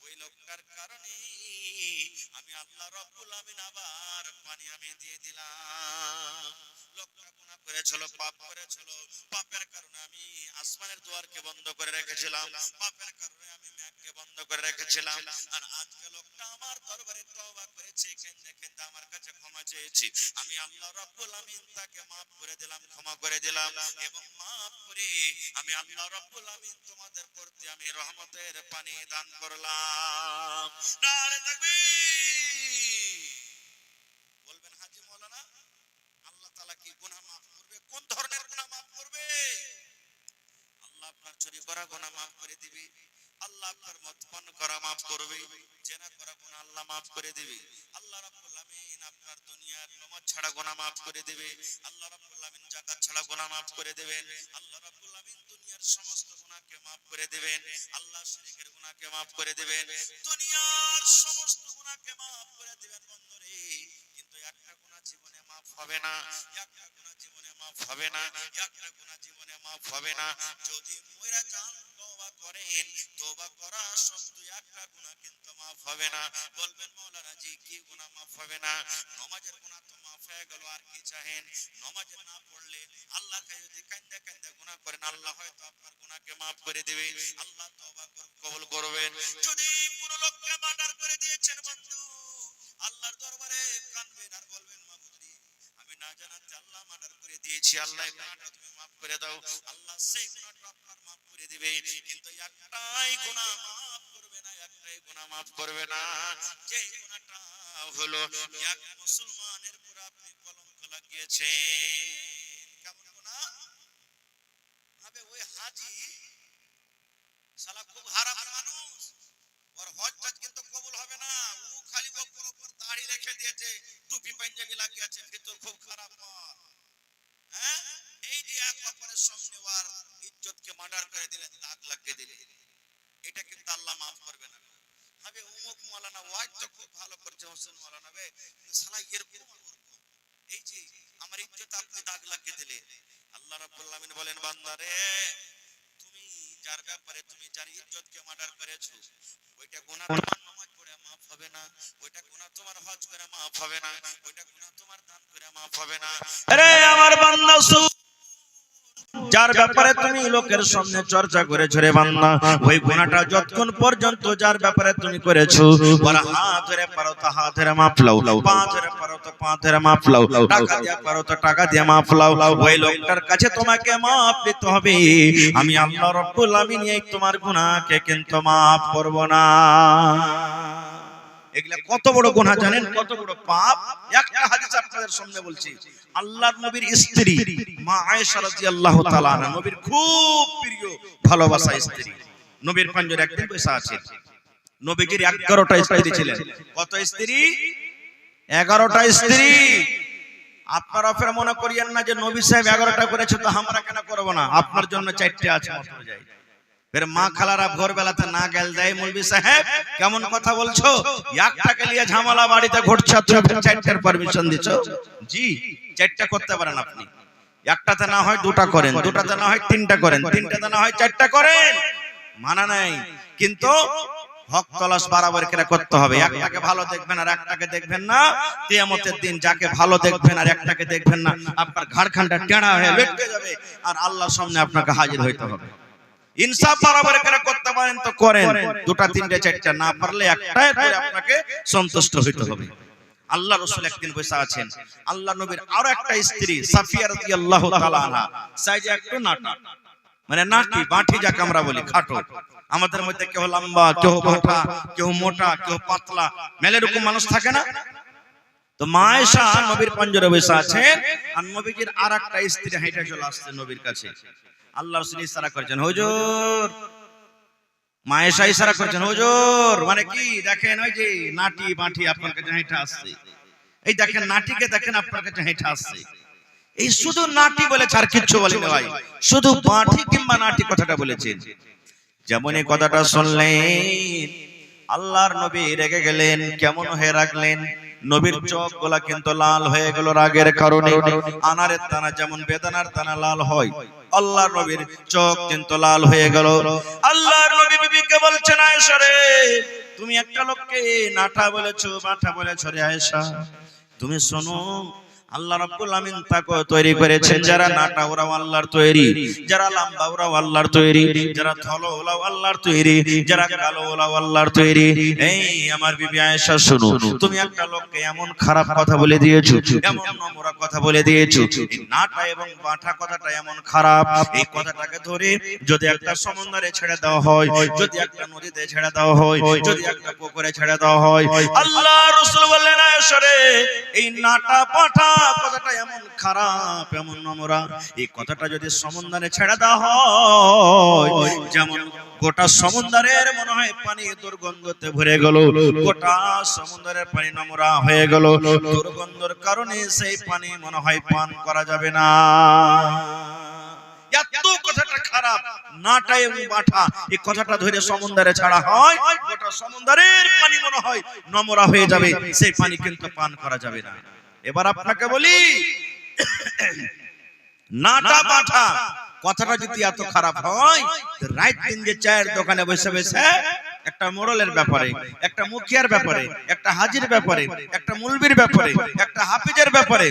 ওই লোকটার কারণে আমি আল্লাহ রাব্বুল আমিন আবার পানি আমি দিয়ে দিলাম। লোকটা গুনাহ করেছিল, পাপ করেছিল, পাপের কারণে আমি আসমানের দুয়ারকে বন্ধ করে রেখেছিলাম, পাপের কারণে আমি মেঘকে বন্ধ করে রেখেছিলাম। আর আজকে লোকটা আমার দরবারে তওবা করেছে, কেঁদে কেঁদে আমার কাছে ক্ষমা চেয়েছে, আমি আল্লাহ রাব্বুল আমিন তাকে মাফ করে দিলাম, ক্ষমা করে দিলাম। এবং মাফ করে আমি আল্লাহ রাব্বুল আমিন তোমাদের প্রতি আমি রহমতের পানি দান করলাম। নারে তাকবীর। বলবেন হাজী মাওলানা, আল্লাহ তাআলা কি গুনাহ মাফ করবে? কোন ধরনের গুনাহ মাফ করবে? আল্লাহ আপনার চুরি করা গুনাহ মাফ করে দিবে, আল্লাহ আপনার মদপান করা মাফ করবে, জেনা করা গুনাহ আল্লাহ মাফ করে দিবে, আল্লাহ রাব্বুল আমিন আপনার দুনিয়ার নামাজ ছাড়া গুনাহ মাফ করে দিবে, আল্লাহ রাব্বুল আমিন যাকাত ছাড়া গুনাহ মাফ করে দিবেন, আল্লাহ রাব্বুল আমিন দুনিয়ার সমস্ত গুনাহকে মাফ করে দিবেন, আল্লাহ শিরকের গুনাহকে মাফ করে দিবেন, দুনিয়ার সমস্ত গুনাহকে মাফ করে দিবেন বন্ধুরে। কিন্তু একটা গুনাহ জীবনে মাফ হবে না, একটা গুনাহ জীবনে মাফ হবে না, একটা গুনাহ জীবনে মাফ হবে না। যদি মইরা যান তওবা করেন, তওবা করা সত্ত্বেও একটা গুনাহ কিন্তু মাফ হবে না। বলবেন মাওলানা জি কি গুনাহ মাফ হবে না? নামাজের গুনাহ তো মাফ হয়ে গেল, আর কি চাহেন? নামাজে না পড়লে আল্লাহকে যদি কাঁদতে কাঁদতে গুনাহ করেন, আল্লাহ হয়তো আপনার গুনাহকে মাফ করে দিবে, আল্লাহ তওবা কবুল করবেন। যদি কোনো লোককে মার্ডার করে দিয়েছেন বন্ধু, আল্লাহর দরবারে কাঁদবেন আর বলবেন মাবুদ রে, আমি না জানাতে আল্লাহ মার্ডার করে দিয়েছি, আল্লাহ এই গুনাহটা তুমি মাফ করে দাও, আল্লাহ সেই গুনাহটা আপনার মাফ করে দিবে। কিন্তু একটাই গুনাহ মাফ করবে না, একটাই গুনাহ মাফ করবে না, যে গুনাহটা হলো এক মুসলমানের উপর আপনি কলঙ্ক লাগিয়েছেন। কেমন গুনাহ? আবে ওই হাজী শালা খুব হারামি মানুষ, ওর হজটা কিন্তু কবুল হবে না, ও খালি ওপর ওপর দাড়ি রেখে দিয়েছে, টুপি পাঞ্জাবি লাগিয়েছে, ভিতর খুব খারাপ। হ্যাঁ, এই যে এক অপরের সামনে ওর ইজ্জতকে মার্ডার করে দিলেন, দাগ লাগিয়ে দিলেন, এটা কিন্তু আল্লাহ মাফ করবে না। হবে উমুক মাওলানা ওয়াজ তো খুব ভালো করছে, হোসেন মাওলানা বে শালা এরকম এই যে আমার ইজ্জত আপনি দাগ লাগিয়ে দিলেন। আল্লাহ রাব্বুল আমিন বলেন বান্দারে, তুমি যার ব্যাপারে তুমি যার ইজ্জতকে মার্ডার করেছো, ওইটা গুনাহ তোমার নামাজ পড়ে মাফ হবে না, ওইটা গুনাহ তোমার হজ করে মাফ হবে না, ওইটা গুনাহ তোমার দান করে মাফ হবে না। আরে আমার বান্দা যার ব্যাপারে তুমি লোকের সামনে চর্চা করেছো রে বান্দা, ওই গুনাহটা যতক্ষণ পর্যন্ত যার ব্যাপারে তুমি করেছো, ওর হাত ধরে পারো তো হাত ধরে মাপ লাও, পা ধরে পারো তো পা ধরে মাপ লাও, টাকা দিয়ে পারো তো টাকা দিয়ে মাপ লাও, ওই লোকটার কাছে তোমাকে মাপ দিতে হবে। আমি আল্লাহ রাব্বুল আমিন এই তোমার গুনাহকে কিন্তু মাফ করব না। এগুলা কত বড় গুনাহ জানেন, কত বড় পাপ। একটা হাদিস আপনাদের সামনে বলছি, আল্লাহর নবীর স্ত্রী মা আয়েশা রাদিয়াল্লাহু তাআলা আনহা, নবীর খুব প্রিয় ভালোবাসা স্ত্রী, নবীর পাঞ্জরে একদিন বসে আছেন। নবীজির 11টা স্ত্রী ছিলেন। কত স্ত্রী? 11টা স্ত্রী। আপনারা ফের মনে করিয়েন না যে নবী সাহেব 11টা করেছে তো আমরা কেন করব না, আপনার জন্য 4টে আছে মাত্র। যাই ফের মা খালারা ভোরবেলাতে না গেল দেয়, মৌলভী সাহেব কেমন কথা বলছো, একটাকে নিয়ে ঝামেলা বাড়িতে ঘটছে, তুমি 4টার পারমিশন দিছো? জি 4টা করতে পারেন আপনি, একটাতে না হয় 2টা করেন, 2টাতে না হয় 3টা করেন, 3টাতে না হয় 4টা করেন, মানা নাই। কিন্তু হক তলাশ বরাবর করে করতে হবে। একটাকে ভালো দেখবেন আর একটাকে দেখবেন না, কিয়ামতের দিন যাকে ভালো দেখবেন আর একটাকে দেখবেন না, আপনার ঘাড়খানটা টেঁড়া হয়ে লটকে যাবে আর আল্লাহর সামনে আপনাকে হাজির হইতে হবে। ইনসাফ বরাবর করে করতে পারেন তো করেন, 2টা 3টে 4টা না পারলে একটাই করে আপনাকে সন্তুষ্ট হইতে হবে। আল্লাহ রাসূল একদিন বসে আছেন, আল্লাহ নবীর আরো একটা স্ত্রী সাফিয়া রাদিয়াল্লাহু তাআলা আনহা, সাইজে একটু নাটা, মানে নাটি বাঁটি যাকে আমরা বলি, খাটো। আমাদের মধ্যে কেউ লম্বা, কেউ বাঁটা, কেউ মোটা, কেউ পাতলা, মেলে রকম মানুষ থাকে না। তো মা আয়েশা নবীর পাঞ্জরে বসে আছেন, আর নবীজির আরেকটা স্ত্রী হেঁটে চলে আসছে নবীর কাছে। আল্লাহ রাসূল ইশারা করেছেন, হুজুর। মা আয়েশা ইশারা করেছেন, হুজুর, মানে কি দেখেন ওই যে নাটি বাঁটি আপনার কাছে হেঁটে আসছে, এই দেখেন নাটিকে দেখেন আপনার কাছে হেঁটে আসছে। এই শুধু নাটি বলেছে আর কিচ্ছু বলেনি ভাই, শুধু বাঁটি কিংবা নাটি কথাটা বলেছেন। যেমন এই কথাটা শুনলেন আল্লাহর নবী রেগে গেলেন, কেমন হয়ে রাখলেন, নবীর চোখগুলা কিন্তু লাল হয়ে গেল রাগের কারণে। আনারের দানা যেমন বেদানার দানা লাল হয়, আল্লাহর নবীর চোখ কিন্তু লাল হয়ে গেল। আল্লাহর নবী বিবিকে বলছেন, আয়েশা রে, তুমি একটা লোককে নাটা বলেছো, মাঠা বলেছো রে আয়েশা, তুমি শোনো, আল্লাহ রাব্বুল আমিন তাকে তৈরি করেছেন, যারা নাটা ওরাও আল্লাহর তৈরি, যারা লম্বা ওরাও আল্লাহর তৈরি, যারা ধলো ওরাও আল্লাহর তৈরি, যারা কালো ওরাও আল্লাহর তৈরি। এই আমার বিবি আয়েশা শুনো, তুমি একটা লোককে এমন খারাপ কথা বলে দিয়েছো, এমন নোংরা কথা বলে দিয়েছো, এই নাটা এবং বাঁঠা কথাটা এমন খারাপ, এই কথাটাকে ধরে যদি একটা সমুদ্রে ছেড়ে দেওয়া হয়, যদি একটা নদীতে ছেড়ে দেওয়া হয়, যদি একটা পুকুরে ছেড়ে দেওয়া হয়, আল্লাহ রাসূল বললেন, আয়েশা রে, এই নাটা বাঁঠা কথাটা এমন খারাপ, এমন নোংরা, এই কথাটা যদি সমুদ্রে ছেড়ে দেওয়া হয়, যেমন গোটা সমুদ্রের মনে হয় পানি দুর্গন্ধতে ভরে গেল, গোটা সমুদ্রের পানি নোংরা হয়ে গেল, দুর্গন্ধের কারণে সেই পানি মনে হয় পান করা যাবে না। এত কথাটা খারাপ, নাটা এবং বাঁঠা, এই কথাটা ধরে সমুদ্রে ছাড়া হয়, গোটা সমুদ্রের পানি মনে হয় নোংরা হয়ে যাবে, সেই পানি কিন্তু পান করা যাবে না। এবার আপনাকে বলি, নাটা বাঁঠা কথাটা যদি এত খারাপ হয়, রাত দিন যে চায়ের দোকানে বসে বসে একটা মোড়লের ব্যাপারে, একটা মুখিয়ার ব্যাপারে, একটা হাজির ব্যাপারে, একটা মুলবির ব্যাপারে, একটা হাফিজের ব্যাপারে,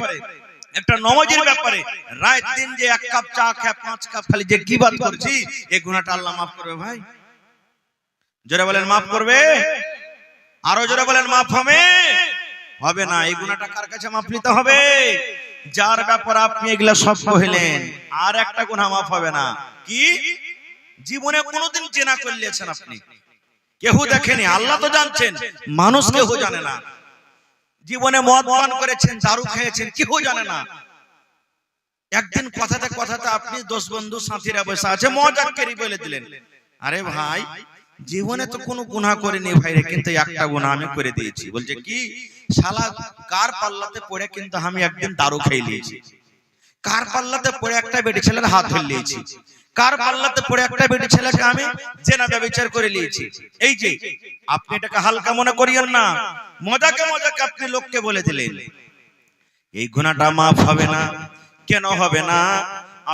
একটা নমাজের ব্যাপারে রাত দিন যে এক কাপ চা খেয়ে 5 কাপ খালি যে গীবত করছি, এই গুনাহটা আল্লাহ মাফ করবে ভাই? জোরে বলেন মাফ করবে? আরো জোরে বলেন মাফ হবে? হবে না। এই গুনাহটা কার কাছে মাফ নিতে হবে? যার ব্যাপারে আপনি এগুলা সব কইলেন, আর একটা গুনাহ মাফ হবে না। কি? জীবনে কোনোদিন জেনা করলেছেন আপনি, কেউ দেখেনি, আল্লাহ তো জানছেন, মানুষ কেউ জানে না। জীবনে মদ পান করেছেন, দারু খেয়েছেন, কেউ জানে না। একদিন কথাতে কথাতে আপনি 10 বন্ধু সাথীরা বসে আছে, মজাক করে বলে দিলেন, আরে ভাই, জীবনে তো কোনো গুনাহ করিনি ভাই রে, কিন্তু একটা গুনাহ আমি করে দিয়েছি। বলছে কি? শালা কার পাল্লাতে পড়ে কিন্তু আমি একদিন দারু খেয়ে নিয়েছি, কার পাল্লাতে পড়ে একটা বেটি ছেলের হাত ধরে নিয়েছি, কার পাল্লাতে পড়ে একটা বেটি ছেলেকে আমি জেনা ব্যভিচার করে নিয়েছি। এই যে আপনি এটাকে হালকা মনে করিয়েন না, মজাকে মজাকে আপনি লোককে বলে দিলেন, এই গুনাহটা মাফ হবে না। কেন হবে না?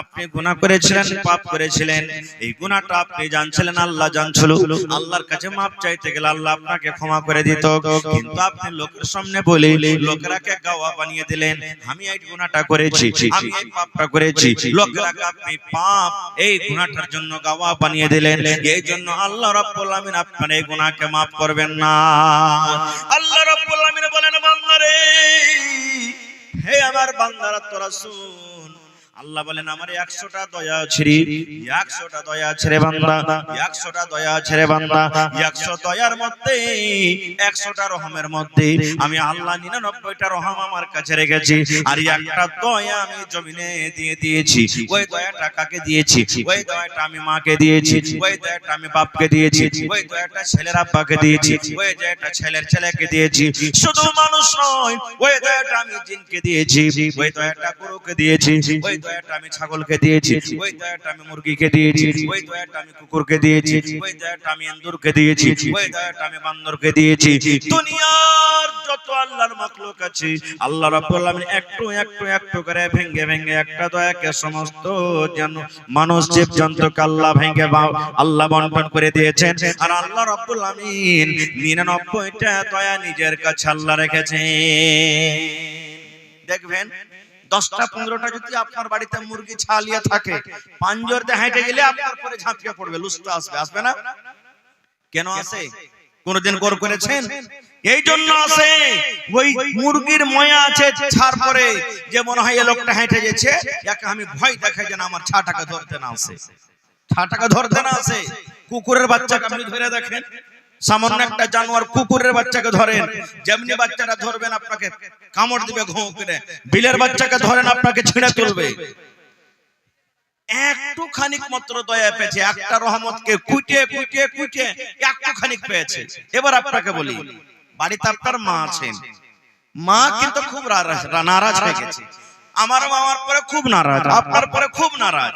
আপনি গুনাহ করেছিলেন, পাপ করেছিলেন, এই গুনাহটা আপনি জানছিলেন, আল্লাহ জানছিল, আল্লাহর কাছে মাপ চাইতে গেলে আল্লাহ আপনাকে ক্ষমা করে দিত, কিন্তু আপনি লোকের সামনে বলে লোকেরাকে গাওয়া বানিয়ে দিলেন, আমি এই গুনাহটা করেছি, আমি এই পাপটা করেছি, লোকেরাকে আপনি পাপ এই গুনাহটার জন্য গাওয়া বানিয়ে দিলেন। এই জন্য আল্লাহ রাব্বুল আমিন আপনার এই গুনাহকে মাফ করবেন না। আল্লাহ রাব্বুল আমিন বলেন, বান্দারে, হে আমার বান্দারা তোরা শুন, আল্লাহ বলেন, আমার 100টা দয়া আছে রে, 100টা দয়া আছে রে বান্দা, 100টা দয়া আছে রে বান্দা, 100 দয়ার মধ্যে 100টা রহমের মধ্যে আমি আল্লাহ 99টা রহম আমার কাছে রেখেছি, আর একটা দয়া আমি জমিনে দিয়ে দিয়েছি। ওই দয়াটা কাকে দিয়েছি? ওই দয়াটা আমি মাকে দিয়েছি, ওই দয়াটা আমি বাপকে দিয়েছি, ওই দয়াটা ছেলের আব্বাকে দিয়েছি, ওই দয়াটা ছেলের ছেলেকে দিয়েছি। শুধু মানুষ নয়, ওই দয়াটা আমি জিনকে দিয়েছি, ওই দয়াটা গরুকে দিয়েছি, ওই দয়াটা আমি ছাগলকে দিয়েছি, ওই দয়াটা আমি মুরগিকে দিয়েছি, ওই দয়াটা আমি কুকুরকে দিয়েছি, ওই দয়াটা আমি ইন্দুরকে দিয়েছি, ওই দয়াটা আমি বান্দরকে দিয়েছি। দুনিয়ার যত আল্লাহর মাখলুক আছে, আল্লাহ রাব্বুল আমিন একটু একটু একটু করে ভেঙে ভেঙে একটা দয়াকে সমস্ত মানুষ জীবজন্তুকে আল্লাহ ভেঙে আল্লাহ বন্টন করে দিয়েছেন। আর আল্লাহ রাব্বুল আমিন 99টা দয়া নিজের কাছে আল্লাহ রেখেছেন। দেখবেন 10টা 15টা যদি আপনার বাড়িতে মুরগি ছালিয়ে থাকে, পাঞ্জরতে হেঁটে গেলে আপনার পরে ঝাঁপিয়ে পড়বে, লুস্টা আসবে, আসবে না? কেন আসে? কোনদিন গর করেছেন? এই জন্য আসে, ওই মুরগির ময়া আছে ছাড় পরে, যে মনে হয় এই লোকটা হেঁটে যাচ্ছে, একে আমি ভয় দেখাই যেন আমার ছাটাকে ধরতে না আসে, ছাটাকে ধরতে না আসে। কুকুরের বাচ্চাকে আপনি ধরে দেখেন, সামান্য একটা জানোয়ার কুকুরের বাচ্চাকে ধরেন, যেমনি বাচ্চাটা ধরবেন আপনাকে কামড় দিবে ঘুঁ করে, বিলের বাচ্চাকে ধরেন আপনাকে ছিঁড়ে তুলবে। একটু খানিক মাত্র দয়া পেয়েছে, একটা রহমতকে কুইটে কুইটে কুইটে একটু খানিক পেয়েছে। এবার আপনাকে বলি, বাড়িতে আপনার মা আছেন, মা কিন্তু খুব নারাজ হয়ে গেছে, আমার মামার পরে খুব নারাজ, আপনার পরে খুব নারাজ।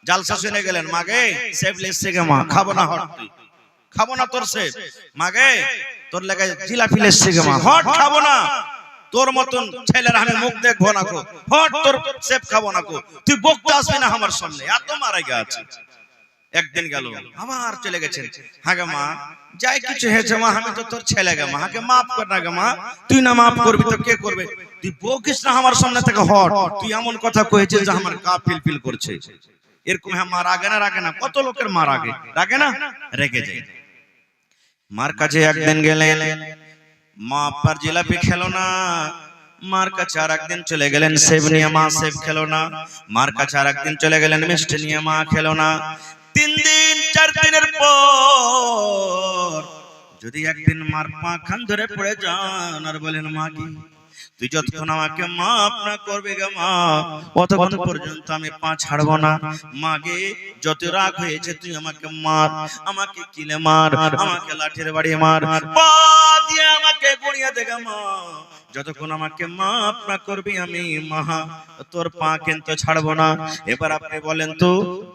জালসা শুনে গেলেন, মাগে সেফলেস থেকে মা খাবো না হট তুই, খাবো না তোর সেব। মাগে তোর লেগে জিলাপি লেসছে গে মা, হট খাবো না। তোর মতন ছেলের আমি মুখ দেখবো না কো, হট তোর সেব খাবো না কো, তুই বকতে আসবি না আমার সামনে, এত মারা গেছে। একদিন গেল আবার চলে গেছেন। হ্যাঁ গে মা, যাই কিছু হয়েছে মা, আমি তো তোর ছেলে গে মা, হাকে মাফ কর না গে মা। তুই না মাফ করবি তো কে করবে? তুই বকিস না আমার সামনে থেকে, হট। তুই এমন কথা কয়েছিস যে আমার গা ফিল ফিল করছে। এরকম হ্যাঁ মা রাগে না? রাগে না? কত লোকের মা রাগে, রাগে না? রেগে যায়। মার কাছে একদিন গেলেন, মা আপনার জিলাপি খেলো না। মার কাছে আর একদিন চলে গেলেন, সেব নিয়ে, মা সেব খেলো না। মার কাছে আর একদিন চলে গেলেন, মিষ্টি নিয়ে, মা খেলো না। 3 দিন 4 দিনের পর যদি একদিন মার পা খান ধরে পড়ে যান আর বলেন মা কি তুই যতক্ষণ আমাকে মাফ না করবে গে মা, ততক্ষণ পর্যন্ত আমি পা ছাড়বো না। মাগে যত রাগ হয়েছে তুই আমাকে মার, আমাকে কিলে মার, আমাকে লাঠির বাড়ি মার, পা দিয়ে আমাকে গুড়িয়ে দে গে মা, যতক্ষণ আমাকে মাফ না করবি আমি মা তোর পা কিন্তু ছাড়বো না। এবার আপনি বলেন তো,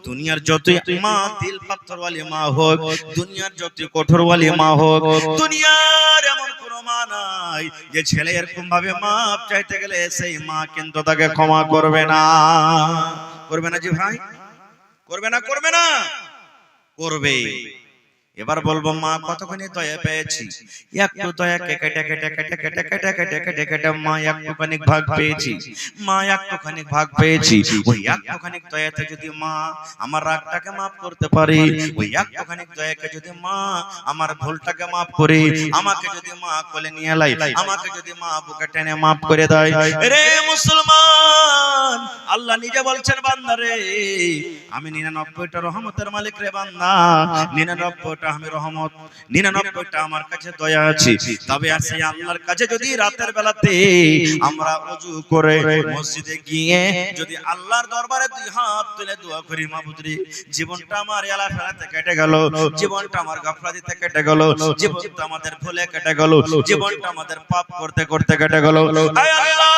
দুনিয়ার যতই মা দিল পাথরওয়ালি মা হোক, দুনিয়ার যতই কঠোরওয়ালি মা হোক, দুনিয়ার এমন কোন মা নাই যে ছেলে এরকম ভাবে মাপ চাইতে গেলে সেই মা কিন্তু তাকে ক্ষমা করবে না। করবে না জি ভাই? করবে না? করবে না? করবে। এবার বলবো মা কতখানি দয়া পেয়েছি, একটু দয়া কেটে কেটে কেটে কেটে কেটে কেটে কেটে কেটে মা একটুখানি ভাগ পেয়েছি, মা একটুখানি ভাগ পেয়েছি। ওই একটুখানি দয়াতে যদি মা আমার রাগটাকে মাফ করতে পারে, ওই একটুখানি দয়াকে যদি মা আমার ভুলটাকে মাফ করে, আমাকে যদি মা কোলে নিয়ে লাই, আমাকে যদি মা বুকে টেনে মাফ করে দেয়, রে মুসলমান, আল্লাহ নিজে বলছেন বান্দারে আমি 99টা রহমতের মালিক রে বান্দা, 99টা আমি রহমত, 99টা আমার কাছে দয়া আছে। তবে আর সেই আল্লাহর কাছে যদি রাতের বেলাতে আমরা ওযু করে মসজিদে গিয়ে যদি আল্লাহর দরবারে 2 হাত তুলে দোয়া করি, মাবুদ রে জীবনটা আমার এলা ফেলাতে কেটে গেল, জীবনটা আমার গাফলাতিতে কেটে গেল, জীবনটা আমাদের ভুলে কেটে গেল, জীবনটা আমাদের পাপ করতে করতে কেটে গেল। আয় আল্লাহ,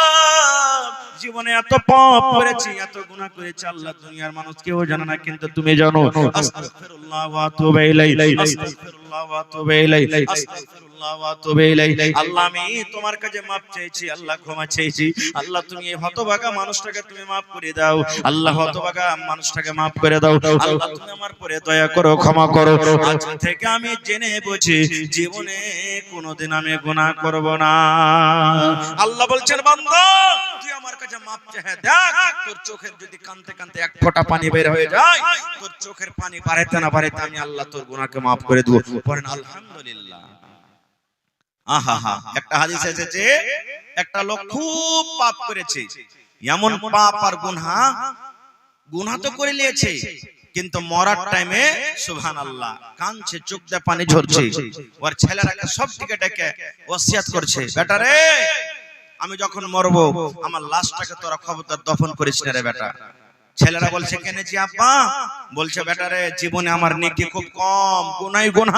জীবনে এত পাপ করেছি, এত গুনাহ করেছি আল্লাহ, দুনিয়ার মানুষ কেউ জানে না, কিন্তু তুমি জানো। আস্তাগফিরুল্লাহ ওয়া আতুবু ইলাইহি, আস্তাগফিরুল্লাহ ওয়া আতুবু ইলাইহি, আস্তাগফিরুল্লাহ ওয়া আতুবু ইলাইহি। আল্লাহ আমি তোমার কাছে maaf চাইছি, আল্লাহ ক্ষমা চাইছি। আল্লাহ তুমি এই হতভাগা মানুষটাকে তুমি maaf করে দাও, আল্লাহ হতভাগা মানুষটাকে maaf করে দাও। আল্লাহ তুমি আমার পরে দয়া করো, ক্ষমা করো। আজ থেকে আমি জেনে বুঝি জীবনে কোনোদিন আমি গুনাহ করব না। আল্লাহ বলছেন বান্দা তুই আমার কাছে মাপ চাহে দেখ, তোর চোখের যদি কানতে কানতে এক ফোঁটা পানি বের হয়ে যায়, তোর চোখের পানি বাড়াতে না বাড়াতে আমি আল্লাহ তোর গুনাহকে মাফ করে দেব। পড়েন আলহামদুলিল্লাহ। আহা, একটা হাদিস এসেছে একটা লোক খুব পাপ করেছে, এমন পাপ আর গুনাহ তো করে নিয়েছে, কিন্তু মরার টাইমে সুবহানাল্লাহ কাঁদছে, চোখ দিয়ে পানি ঝরছে। ওর ছেলেরাকে সব দিকে ডেকে ওসিয়াত করছে, বেটা রে আমি যখন মরবো আমার লাশটাকে তোরা খবরদার দফন করিস না রে বেটা। ছেলেরা বলছে কেন জি আব্বা? বলছে বেটা রে জীবনে আমার নেকি খুব কম, গুনাহই গুনাহ,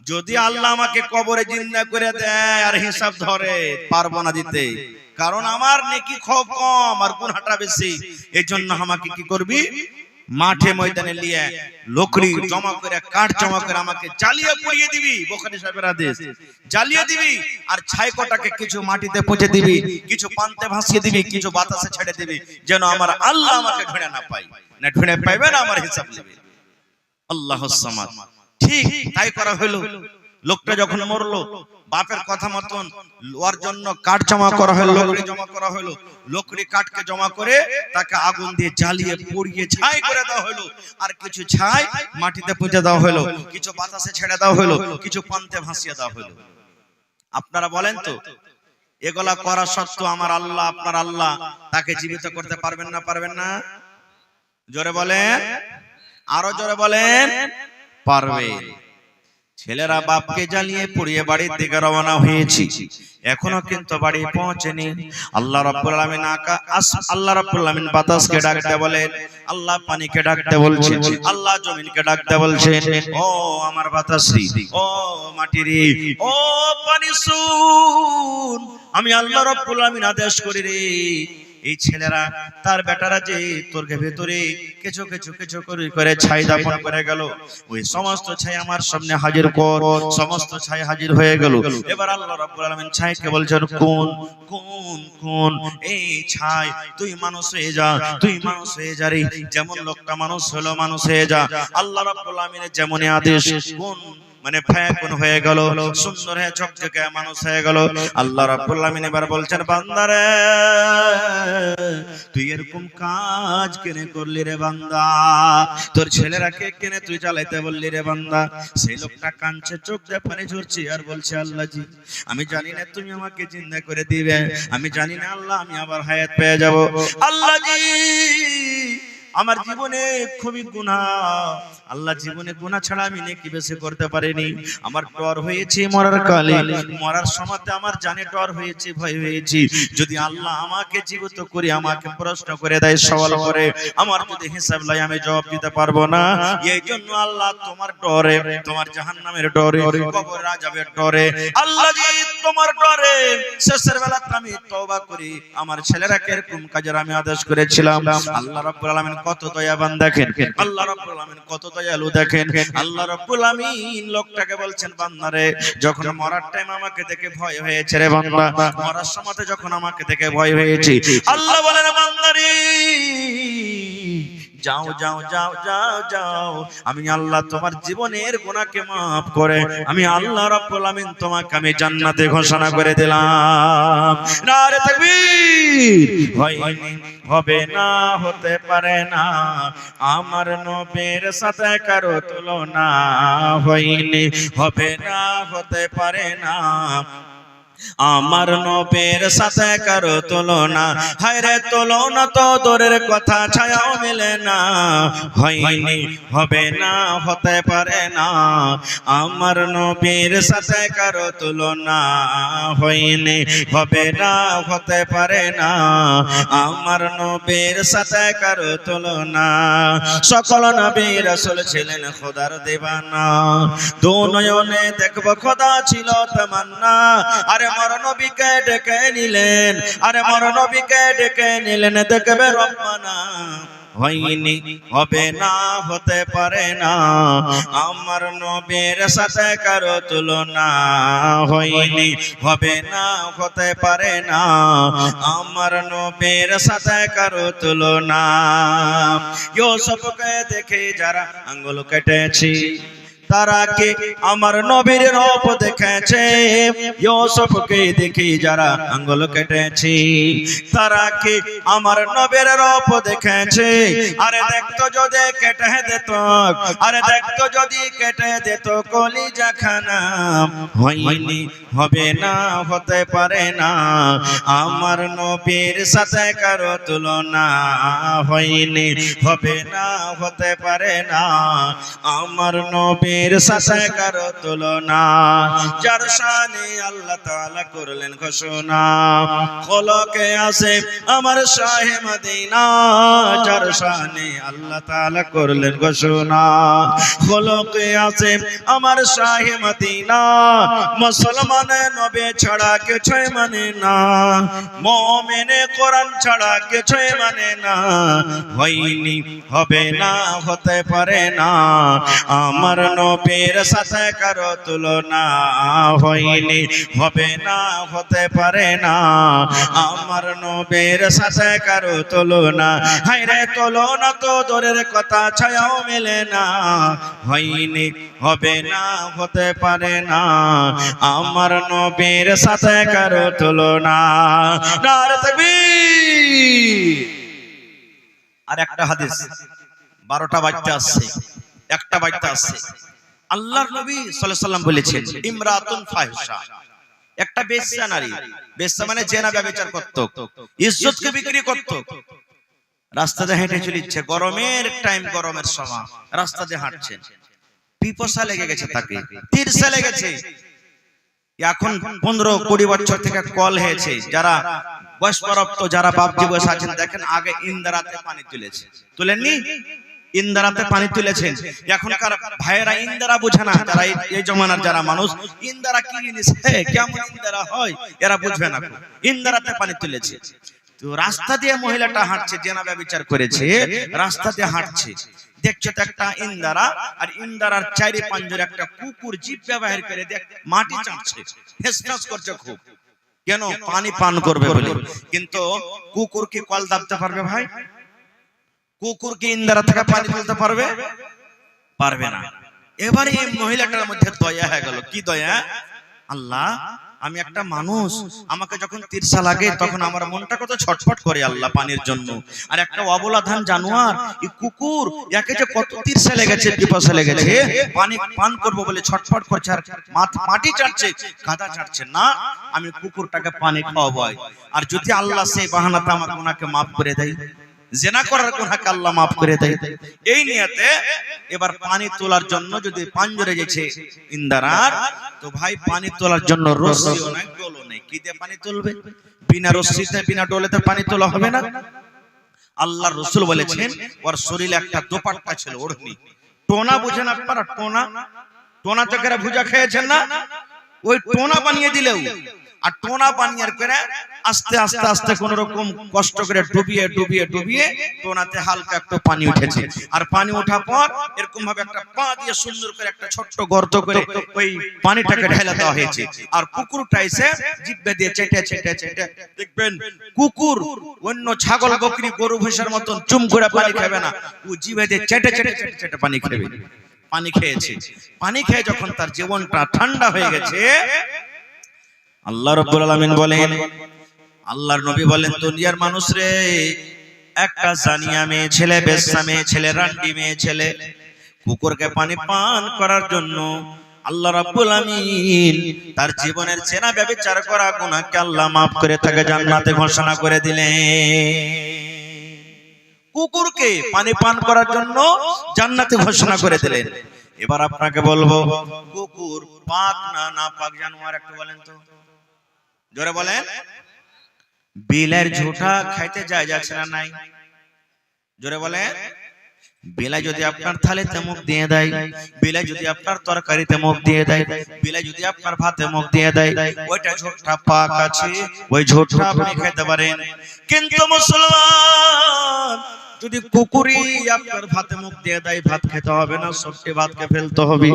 যদি আল্লাহ আমাকে কবরে জিন্দা করে দেয় আর হিসাব ধরে পারবো না দিতে, কারণ আমার নেকি খুব কম আর গুনাহটা বেশি। এজন্য আমাকে কি করবি, মাঠে ময়দানে নিয়ে লকড়ি জমা করে, কাঠ জমা করে আমাকে জ্বালিয়ে পুড়িয়ে দিবি, বুখারী সাহেবের আদেশ, জ্বালিয়ে দিবি আর ছাইকোটাকে কিছু মাটিতে পুঁতে দিবি, কিছু পান্তে ভাসিয়ে দিবি, কিছু বাতাসে ছেড়ে দিবি, যেন আমার আল্লাহ আমাকে ঢুঁড়ে না পায়, না ঢুঁড়ে পাইবে না আমার হিসাব নেবে। আল্লাহুস সামাদ। ঠিক তাই করা হলো। লোকটা যখন মরলো বাপের কথা মতন ওর জন্য কাঠ জমা করা হলো, লকড়ি জমা করা হলো, লকড়ি কাঠকে জমা করে তাকে আগুন দিয়ে জ্বালিয়ে পুড়িয়ে ছাই করে দেওয়া হলো, আর কিছু ছাই মাটিতে পুঁতে দেওয়া হলো, কিছু বাতাসে ছেড়ে দেওয়া হলো, কিছু পান্তে ভাসিয়ে দেওয়া হলো। আপনারা বলেন তো এগুলা করা সত্ত্বেও আমার আল্লাহ, আপনার আল্লাহ তাকে জীবিত করতে পারবেন না? পারবেন না? জোরে বলেন, আরো জোরে বলেন, পারবেন। ছেলেরা বাপকে জ্বালিয়ে পুড়িয়ে বাড়ির দিকে রওনা হয়েছে, এখনো কিন্তু বাড়ি পৌঁছেনি। আল্লাহ রাব্বুল আলামিন আল্লাহ রাব্বুল আলামিন বাতাসকে ডাকতে বলেন, আল্লাহ পানিকে ডাকতে বলছেন, আল্লাহ জমিনকে ডাকতে বলছেন, ও আমার বাতাসী, ও মাটিরে, ও পানি শুন, আমি আল্লাহ রাব্বুল আলামিন আদেশ করি রে, এই ছেলেরা তার বেটারা যে তোর ভেতরে কিছু কিছু কিছু করে ছাই দাপন করে গেল, ওই সমস্ত ছাই আমার সামনে হাজির কর। সমস্ত ছাই হাজির হয়ে গেল। এবার আল্লাহ রাব্বুল আলামিন ছাইকে বলছেন, কোন কোন কোন এই ছাই, তুই মানুষ হয়ে যা, তুই মানুষ হয়ে যা রে। যেমন লোকটা মানুষ হলো, মানুষ হয়ে যা। আল্লাহ রাব্বুল আলামিনের যেমন আদেশ, কোন মানে ফায়াকুন হয়ে গেল, সুন্দর হয়ে ঝকঝকে মানুষ হয়ে গেল। আল্লাহ রাব্বুল আলামিন এবার বলছেন, বান্দারে তুই এরকম কাজ কেন করলি রে বান্দা? তোর ছেলেরাকে কেনে তুই চালাইতে বললি রে বান্দা? সেই লোকটা কাঁদছে, চোখ দিয়ে পানি ঝরছে আর বলছে, আল্লাহ জি আমি জানি না তুমি আমাকে জিন্দা করে দিবে, আমি জানি না আল্লাহ আমি আবার হায়াত পেয়ে যাব। আল্লাহ জি আমার জীবনে খুবই গুনাহ, আল্লাহ জীবনে গুনাহ ছাড়া আমি নেকি বেশি করতে পারিনি। আমার ডর হয়েছে মরার কালে, মরার সময়তে আমার জানে ডর হয়েছে, ভয় হয়েছে। যদি আল্লাহ আমাকে জীবিত করে আমাকে প্রশ্ন করে দেয়, সওয়াল করে, আমার যদি হিসাব লাই আমি জবাব দিতে পারবো না। এই জন্য আল্লাহ তোমার ডরে, তোমার জাহান্নামের ডরে, কবরের আযাবের ডরে, আল্লাহ জি তোমার ডরে শেষের বেলাতে আমি তওবা করি। আমার ছেলেরাকে এরকম কাজের আমি আদেশ করেছিলাম। আল্লাহ রাব্বুল আলামিন কত দয়াবান দেখেন, আল্লাহ রাব্বুল আলামিন কত দয়ালু দেখেন। আল্লাহ রাব্বুল আলামিন লোকটাকে বলছেন, বান্দারে যখন মরার টাইম আমাকে দেখে ভয় হয়েছে রে বান্দা, মরার সময়তে যখন আমাকে দেখে ভয় হয়েছে, আল্লাহ বলেন, বান্দারে যাও যাও যাও যাও যাও, আমি আল্লাহ তোমার জীবনের গুনাহকে maaf করে আমি আল্লাহ রাব্বুল আলামিন তোমাকে আমি জান্নাতে ঘোষণা করে দিলাম। নারে তাকবীর। হয়নি, হবে না, হতে পারে না, আমার নবীর সাথে কারো তুলনা। হয়নি, হবে না, হতে পারে না, আমার নবীর সাথে কারো তুলনা। হায়রে তুলনা তো দূরের কথা, ছায়াও মিলে না। হয়নি, হবে না, হতে পারে না, আমার নবীর সাথে কারো তুলনা। হয়নি, হবে না, হতে পারে না, আমার নবীর সাথে কারো তুলনা। সকল নবী রাসূল ছিলেন খোদার দিবানা, দু নয়নে দেখব খোদা ছিল তামান্না। আরে মর নবীকে ডেকে নিলেন, আরে মর নবীকে ডেকে নিলেন, দেখবে রব্বানা। হয়নি, হবে না, হতে পারে না, আমার নবীর সাথে কারো তুলনা। হয়নি, হবে না, হতে পারে না, আমার নবীর সাথে কারো তুলনা। ইউসুফকে দেখে যারা আঙ্গুল কেটেছি, তারা কে আমার নবীর রূপ দেখেছে। ইউসুফকে দেখে যারা আঙ্গুল কেটেছে, তারা কে আমার নবীর রূপ দেখেছে। আরে দেখতো যদি কেটে দিত, আরে দেখতো যদি কেটে দিত কলিজা খানা। হয়নি, হবে না, হতে পারে না, আমার নবীর সাথে কারো তুলনা। হয়নি, হবে না, হতে পারে না, আমার নবীর সাথে কারো তুলনা। যার শানে আল্লাহ তাআলা করলেন ঘোষণা, খলকে আছে আমার শাহে মদিনা। যার শানে আল্লাহ তাআলা করলেন ঘোষণা, খলকে আছে আমার শাহে মদিনা। মুসলমানে নবী ছাড়া কিছুই মানে না, মুমিনে কোরআন ছাড়া কিছুই মানে না। হয়নি, হবে না, হতে পারে না, আমার নবীর সাথে কারো তুলনা। হয়নি, হবে না, হতে পারে না, আমার নবীর সাথে কারো তুলনা। হায়রে তুলনা তো দূরের কথা, ছায়াও মেলে না। হয়নি, হবে না, হতে পারে না, আমার নবীর সাথে কারো তুলনা। নারে তাকবীর। আর একটা হাদিস, 12টা বাজতে আসছে, একটা বাজতে আসছে। আল্লাহর নবী সাল্লাল্লাহু আলাইহি ওয়াসাল্লাম বলেছেন, ইমরাতুন ফাহিশা, একটা বেশ্যা নারী, বেশ্যা মানে জেনা ব্যভিচার করত, ইজ্জতকে বিক্রি করত। রাস্তাতে হেঁটে চলেছে, গরমের টাইম, গরমের সময় রাস্তাতে হাঁটছেন, পিপাসা লেগে গেছে, তাকে তিরসা লেগেছে। এখন 15-20 বছর থেকে কল হয়েছে, যারা বয়স্কপ্রাপ্ত, যারা বাপজি বয়স আছেন, দেখেন আগে ইন্দারাতে পানি তুলেছে, তুলেননি? ইন্দারাতে পানি তুলেছেন। এখনকার ভাইয়েরা ইন্দারা বুঝে না, যারা এই জমানার যারা মানুষ, ইন্দারা কি জিনিস, কেমন ইন্দারা হয় এরা বুঝবে না। ইন্দারাতে পানি তুলেছে, তো রাস্তা দিয়ে মহিলাটা হাঁটছে, জেনা ব্যভিচার করেছে, রাস্তা দিয়ে হাঁটছে, দেখছো তো একটা ইন্দারা, আর ইন্দারার চারি পাঁচজোর একটা কুকুর জিভ ব্যবহার করে দেখ মাটি চাটছে, ফেসফাস করছে খুব, কেন? পানি পান করবে বলে। কিন্তু কুকুর কি কল দাবতে পারবে ভাই? কুকুর কি ইন্দারা থেকে পানি তুলতে পারবে? পারবে না। এবারে এই মহিলাটার মধ্যে দয়া হয়ে গেল। কি দয়া? আল্লাহ, আমি একটা মানুষ, আমাকে যখন তিরসা লাগে তখন আমার মনটা কত ছটফট করে আল্লাহ পানির জন্য। আর একটা অবলাধান জানোয়ার, এই কুকুর, একে যে কত তিরসা লেগেছে, পিপাসা লেগেছে, পানি পান করবো বলে ছটফট করছে, আর মাটি চাটছে, কাদা চাটছে না। আমি কুকুরটাকে পানি খাওয়াবো। আর যদি আল্লাহ সেই বাহানাতে আমার গুনাহকে মাফ করে দেয়, জেনা করার গুনাহকে আল্লাহ মাফ করে দেয়, এই নিয়তে এবার পানি তোলার জন্য যদি পাঞ্জরে গেছে ইন্দারার, তো ভাই পানি তোলার জন্য রশিও নাই, ডোলও নেই। কি দিয়ে পানি তুলবে? বিনা রশিতে, বিনা ডোলেতে পানি তোলা হবে না। আল্লাহর রাসূল বলেছেন, ওর শরীরে একটা দোপাট্টা ছিল, ওড়নি। টোনা বুঝেন আপনারা? টোনা, টোনা চকেরা ভুজা খেয়েছেন না? ওই টোনা বানিয়ে দিলেও, আর টোনা বানিয়ে করে আস্তে আস্তে আস্তে কোন রকম কষ্ট করে ডুবিয়ে ডুবিয়ে ডুবিয়ে টোনাতে হালকা একটু পানি উঠেছে। আর পানি ওঠার পর এরকম ভাবে একটা পা দিয়ে সুন্দর করে একটা ছোট্ট গর্ত করে ওই পানিটাকে ঢেলে দেওয়া হয়েছে। আর কুকুরটা এসে জিভে দিয়ে চেটে চেটে চেটে, দেখবেন কুকুর অন্য ছাগল বকরি গরু ভৈষার মতন চুম করে পানি খাবে না, ও জিভে দিয়ে চেটে চেটে চেটে চেটে পানি খাবে। পানি খেয়েছে, পানি খেয়ে যখন তার জীবনটা ঠান্ডা হয়ে গেছে, আল্লাহ রাব্বুল আলামিন বলেন, আল্লাহর নবী বলেন, দুনিয়ার মানুষ রে, একটা জানিয়া মেয়ে ছেলে, বেশ্যা মেয়ে ছেলে, রান্ডি মেয়ে ছেলে কুকুরকে পানি পান করার জন্য আল্লাহ রাব্বুল আলামিন তার জীবনের জেনা ব্যভিচার করা গুনাহকে আল্লাহ maaf করে তাকে জান্নাতে ঘোষণা করে দিলেন। কুকুরকে পানি পান করার জন্য জান্নাতে ঘোষণা করে দিলেন। এবার আপনাকে বলবো, কুকুর পাক না নাপাক জানোয়ার একটু বলেন তো, জোরে বলেন। বিলের ঝুঁটা খাইতে যায় যাচ্ছে না নাই? জোরে বলেন। বিলাই যদি আপনার থালিতে মুখ দিয়ে দেয়, বিলাই যদি আপনার তরকারিতে মুখ দিয়ে দেয়, বিলাই যদি আপনার ভাতে মুখ দিয়ে দেয়, ওইটা ঝুঁটা পাক আছে, ওই ঝুঁটা আপনি খেতে পারেন। কিন্তু মুসলমান যদি কুকুরই আপনার ভাতে মুখ দিয়ে দেয়, ভাত খেতে হবে না, সবটি ভাতকে ফেলতে হবে।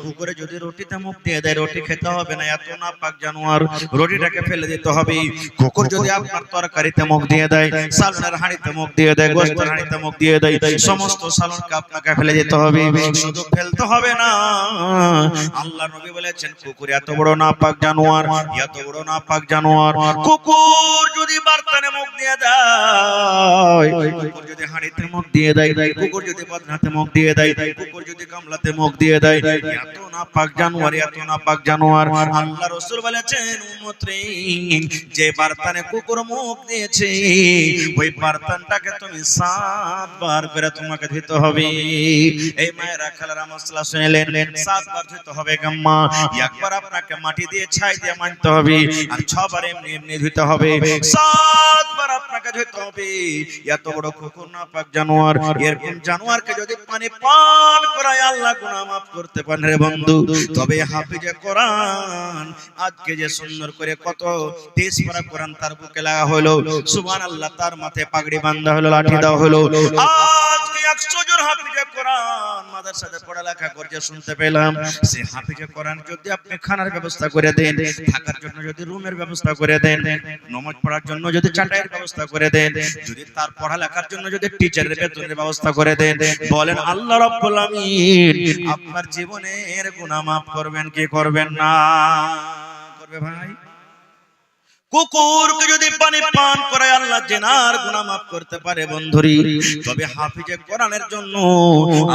কুকুরে যদি রুটিতে মুখ দিয়ে দেয়, রুটি খেতে হবে না, এত নাপাক জানোয়ার, রুটিটাকে ফেলে দিতে হবে। কুকুর যদি আপনার তরকারিতে মুখ দিয়ে দেয়, সালনের হাঁড়িতে মুখ দিয়ে দেয়, গোশতের হাঁড়িতে মুখ দিয়ে দেয়, সমস্ত সালনকে আপনাকে ফেলে দিতে হবে, শুধু ফেলতে হবে না। আল্লাহ নবী বলেছেন, কুকুর এত বড় নাপাক জানোয়ার, এত বড় নাপাক জানোয়ার, কুকুর যদি বার্তানে মুখ দিয়ে দেয়, কুকুর যদি হাঁড়িতে মুখ দিয়ে দেয়, কুকুর যদি বদনাতে মুখ দিয়ে দেয়, কুকুর যদি গামলাতে মুখ দিয়ে দেয়, এত নাপাক জানোয়ার, এত নাপাক জানোয়ার। আল্লাহ রাসূল বলেছেন, উম্মত রে, যে বারতানে কুকুর মুখ দিয়েছে, ওই বারতানটাকে তুমি 7 বার করে তোমাকে ধুতে হবে। এই মায়েরা খালারা মশলা শুনলেন, 7 বার ধুতে হবে গাম্মা। একবার আপনাকে মাটি দিয়ে ছাই দিয়ে মানতে হবে, আর 6 বার এমনি এমনি ধুতে হবে, 7 বার আপনাকে ধুতে হবে। এত বড় কুকুর নাপাক জানোয়ার, এরকম জানোয়ারকে যদি পানি পান করায় আল্লাহ গুনাহ maaf করতে পারেন রে বন্ধু। তবে হাফিজে কোরআন আজকে যে সুন্দর করে কত 30 পারা কোরআন তার বুকে লাগা হলো, সুবহানাল্লাহ, তার মাথায় পাগড়ি বাঁধা হলো, লাঠি দেওয়া হলো। আজকে 100 জন হাফিজে কোরআন মাদ্রাসাতে পড়ালেখা করছে শুনতে পেলাম। সে হাফিজে কোরআন যদি আপনি খানার ব্যবস্থা করে দেন, থাকার জন্য যদি রুমের ব্যবস্থা করে দেন, নামাজ পড়ার জন্য যদি চাটাইয়ের ব্যবস্থা করে দেন, যদি তার পড়ালেখার জন্য যদি টিচারের বেতনের ব্যবস্থা করে দেন, বলেন আল্লাহ রাব্বুল আলামিন আপনার জীবনের গুনাহ maaf করবেন কি করবেন না? করবে ভাই। কুকুরকে যদি পানি পান করায় আল্লাহ জিনার গুনাহ maaf করতে পারে বন্ধুরি, তবে হাফিজে কোরআনের জন্য,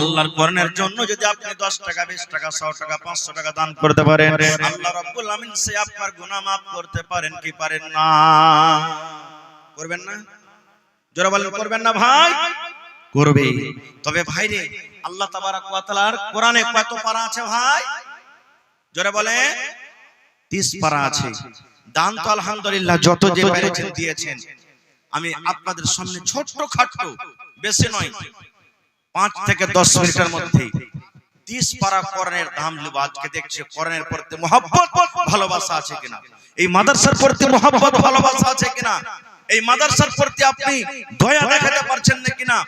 আল্লাহর কোরআনের জন্য যদি আপনি 10 টাকা 20 টাকা 100 টাকা 500 টাকা দান করতে পারেন, আল্লাহ রাব্বুল আলামিন সে আপনার গুনাহ maaf করতে পারেন কি পারেন না? করবেন না? জোরে বলেন, করবেন না ভাই? করবে। তবে ভাইরে, আল্লাহ তাবারক ওয়া তাআলার কোরআনে কত পারা আছে ভাই? জোরে বলে। 30 পারা আছে। দান তো আলহামদুলিল্লাহ যত যে পেরেছেন দিয়েছেন। আমি আপনাদের সামনে ছোট্ট খাট্ট, বেশি নয়, 5 থেকে 10 মিনিটের মধ্যে 30 পারা কোরআনের দাম নেব। আজকে দেখছি কোরআনের প্রতি মহব্বত ভালোবাসা আছে কিনা, এই মাদ্রাসার প্রতি মহব্বত ভালোবাসা আছে কিনা, এই মাদ্রাসার প্রতি আপনি দয়া দেখাতে পারছেন না কিনা